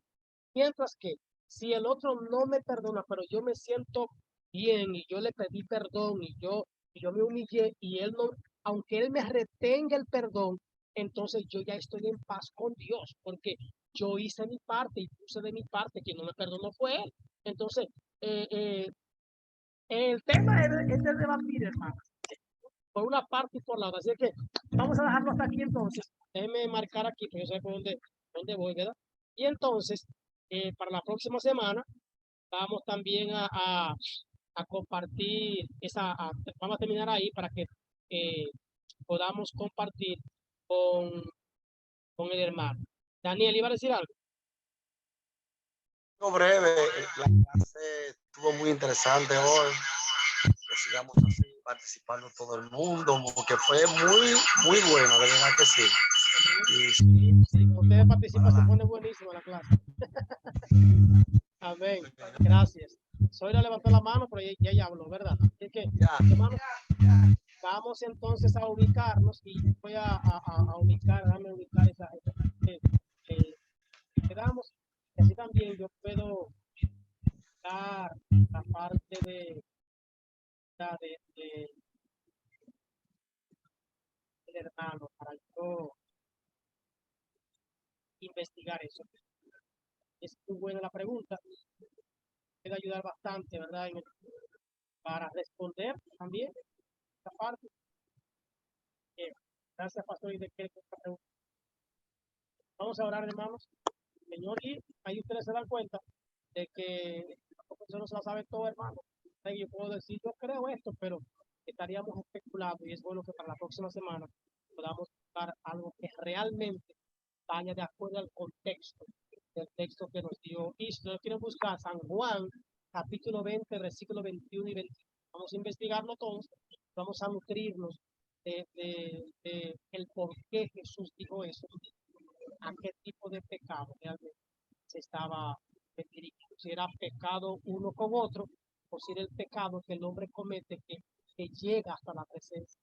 Mientras que si el otro no me perdona, pero yo me siento bien y yo le pedí perdón y yo me humillé y él no, aunque él me retenga el perdón, entonces yo ya estoy en paz con Dios, porque yo hice mi parte y puse de mi parte, quien no me perdonó fue él. Entonces, eh, eh, el tema es de debatir, hermano, por una parte y por la otra. Así que vamos a dejarlo hasta aquí entonces. Déjenme marcar aquí, porque yo sé por dónde voy, ¿verdad? Y entonces, para la próxima semana, vamos también a compartir vamos a terminar ahí para que podamos compartir con, con el hermano. Daniel, ¿iba a decir algo? Breve, la clase estuvo muy interesante hoy. Que sigamos así participando todo el mundo, porque fue muy bueno, de verdad que sí. Y Sí, como ustedes participan, se pone buenísima la clase. Amén. Gracias. Soy la levantó la mano, pero ya habló, ¿verdad? Así que, hermano, vamos entonces a ubicarnos y voy a déjame ubicar esa que quedamos. Y así también yo puedo dar la parte de del hermano para yo investigar eso. Es muy buena la pregunta. Puede ayudar bastante, ¿verdad? Para responder también esta parte. Gracias, Pastor. Vamos a orar, hermanos. Señor, y ahí ustedes se dan cuenta de que la profesión no se la sabe todo, hermano. Yo puedo decir, yo creo esto, pero estaríamos especulando y es bueno que para la próxima semana podamos buscar algo que realmente vaya de acuerdo al contexto del texto que nos dio. Y si ustedes quieren buscar San Juan, capítulo 20, versículos 21 y 22, vamos a investigarlo todos, vamos a nutrirnos de el por qué Jesús dijo eso, a qué tipo de pecado realmente se estaba dirigiendo, si era pecado uno con otro, o si era el pecado que el hombre comete que llega hasta la presencia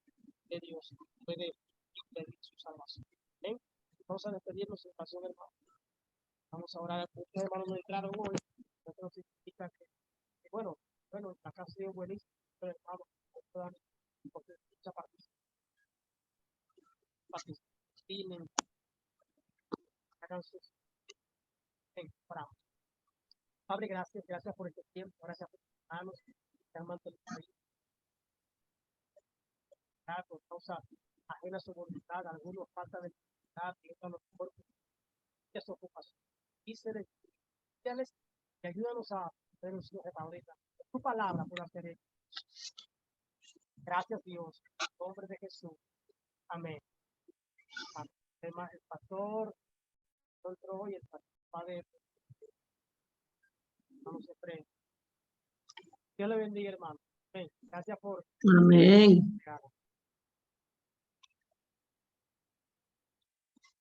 de Dios y puede impedir su salvación. ¿Ven? Vamos a despedirnos en pasión, hermano. Vamos a orar. Muchos hermanos nos declararon hoy, eso significa que bueno, la casa ha sido buenísima, pero hermano, puedan porque mucha participen, hagan sus oramos. Padre, gracias por este tiempo, gracias por darnos, que han mantenido ahí, por causa ajena a su voluntad, algunos falta de voluntad, y otros por su ocupación. Y celestiales, y ayúdanos a ver los hijos de favorita. Tu palabra por hacer eso. Gracias, Dios, en nombre de Jesús. Amén. Amén. El pastor, nosotros y el padre, vamos siempre. Dios le bendiga, hermano. Amén. Gracias por. Amén.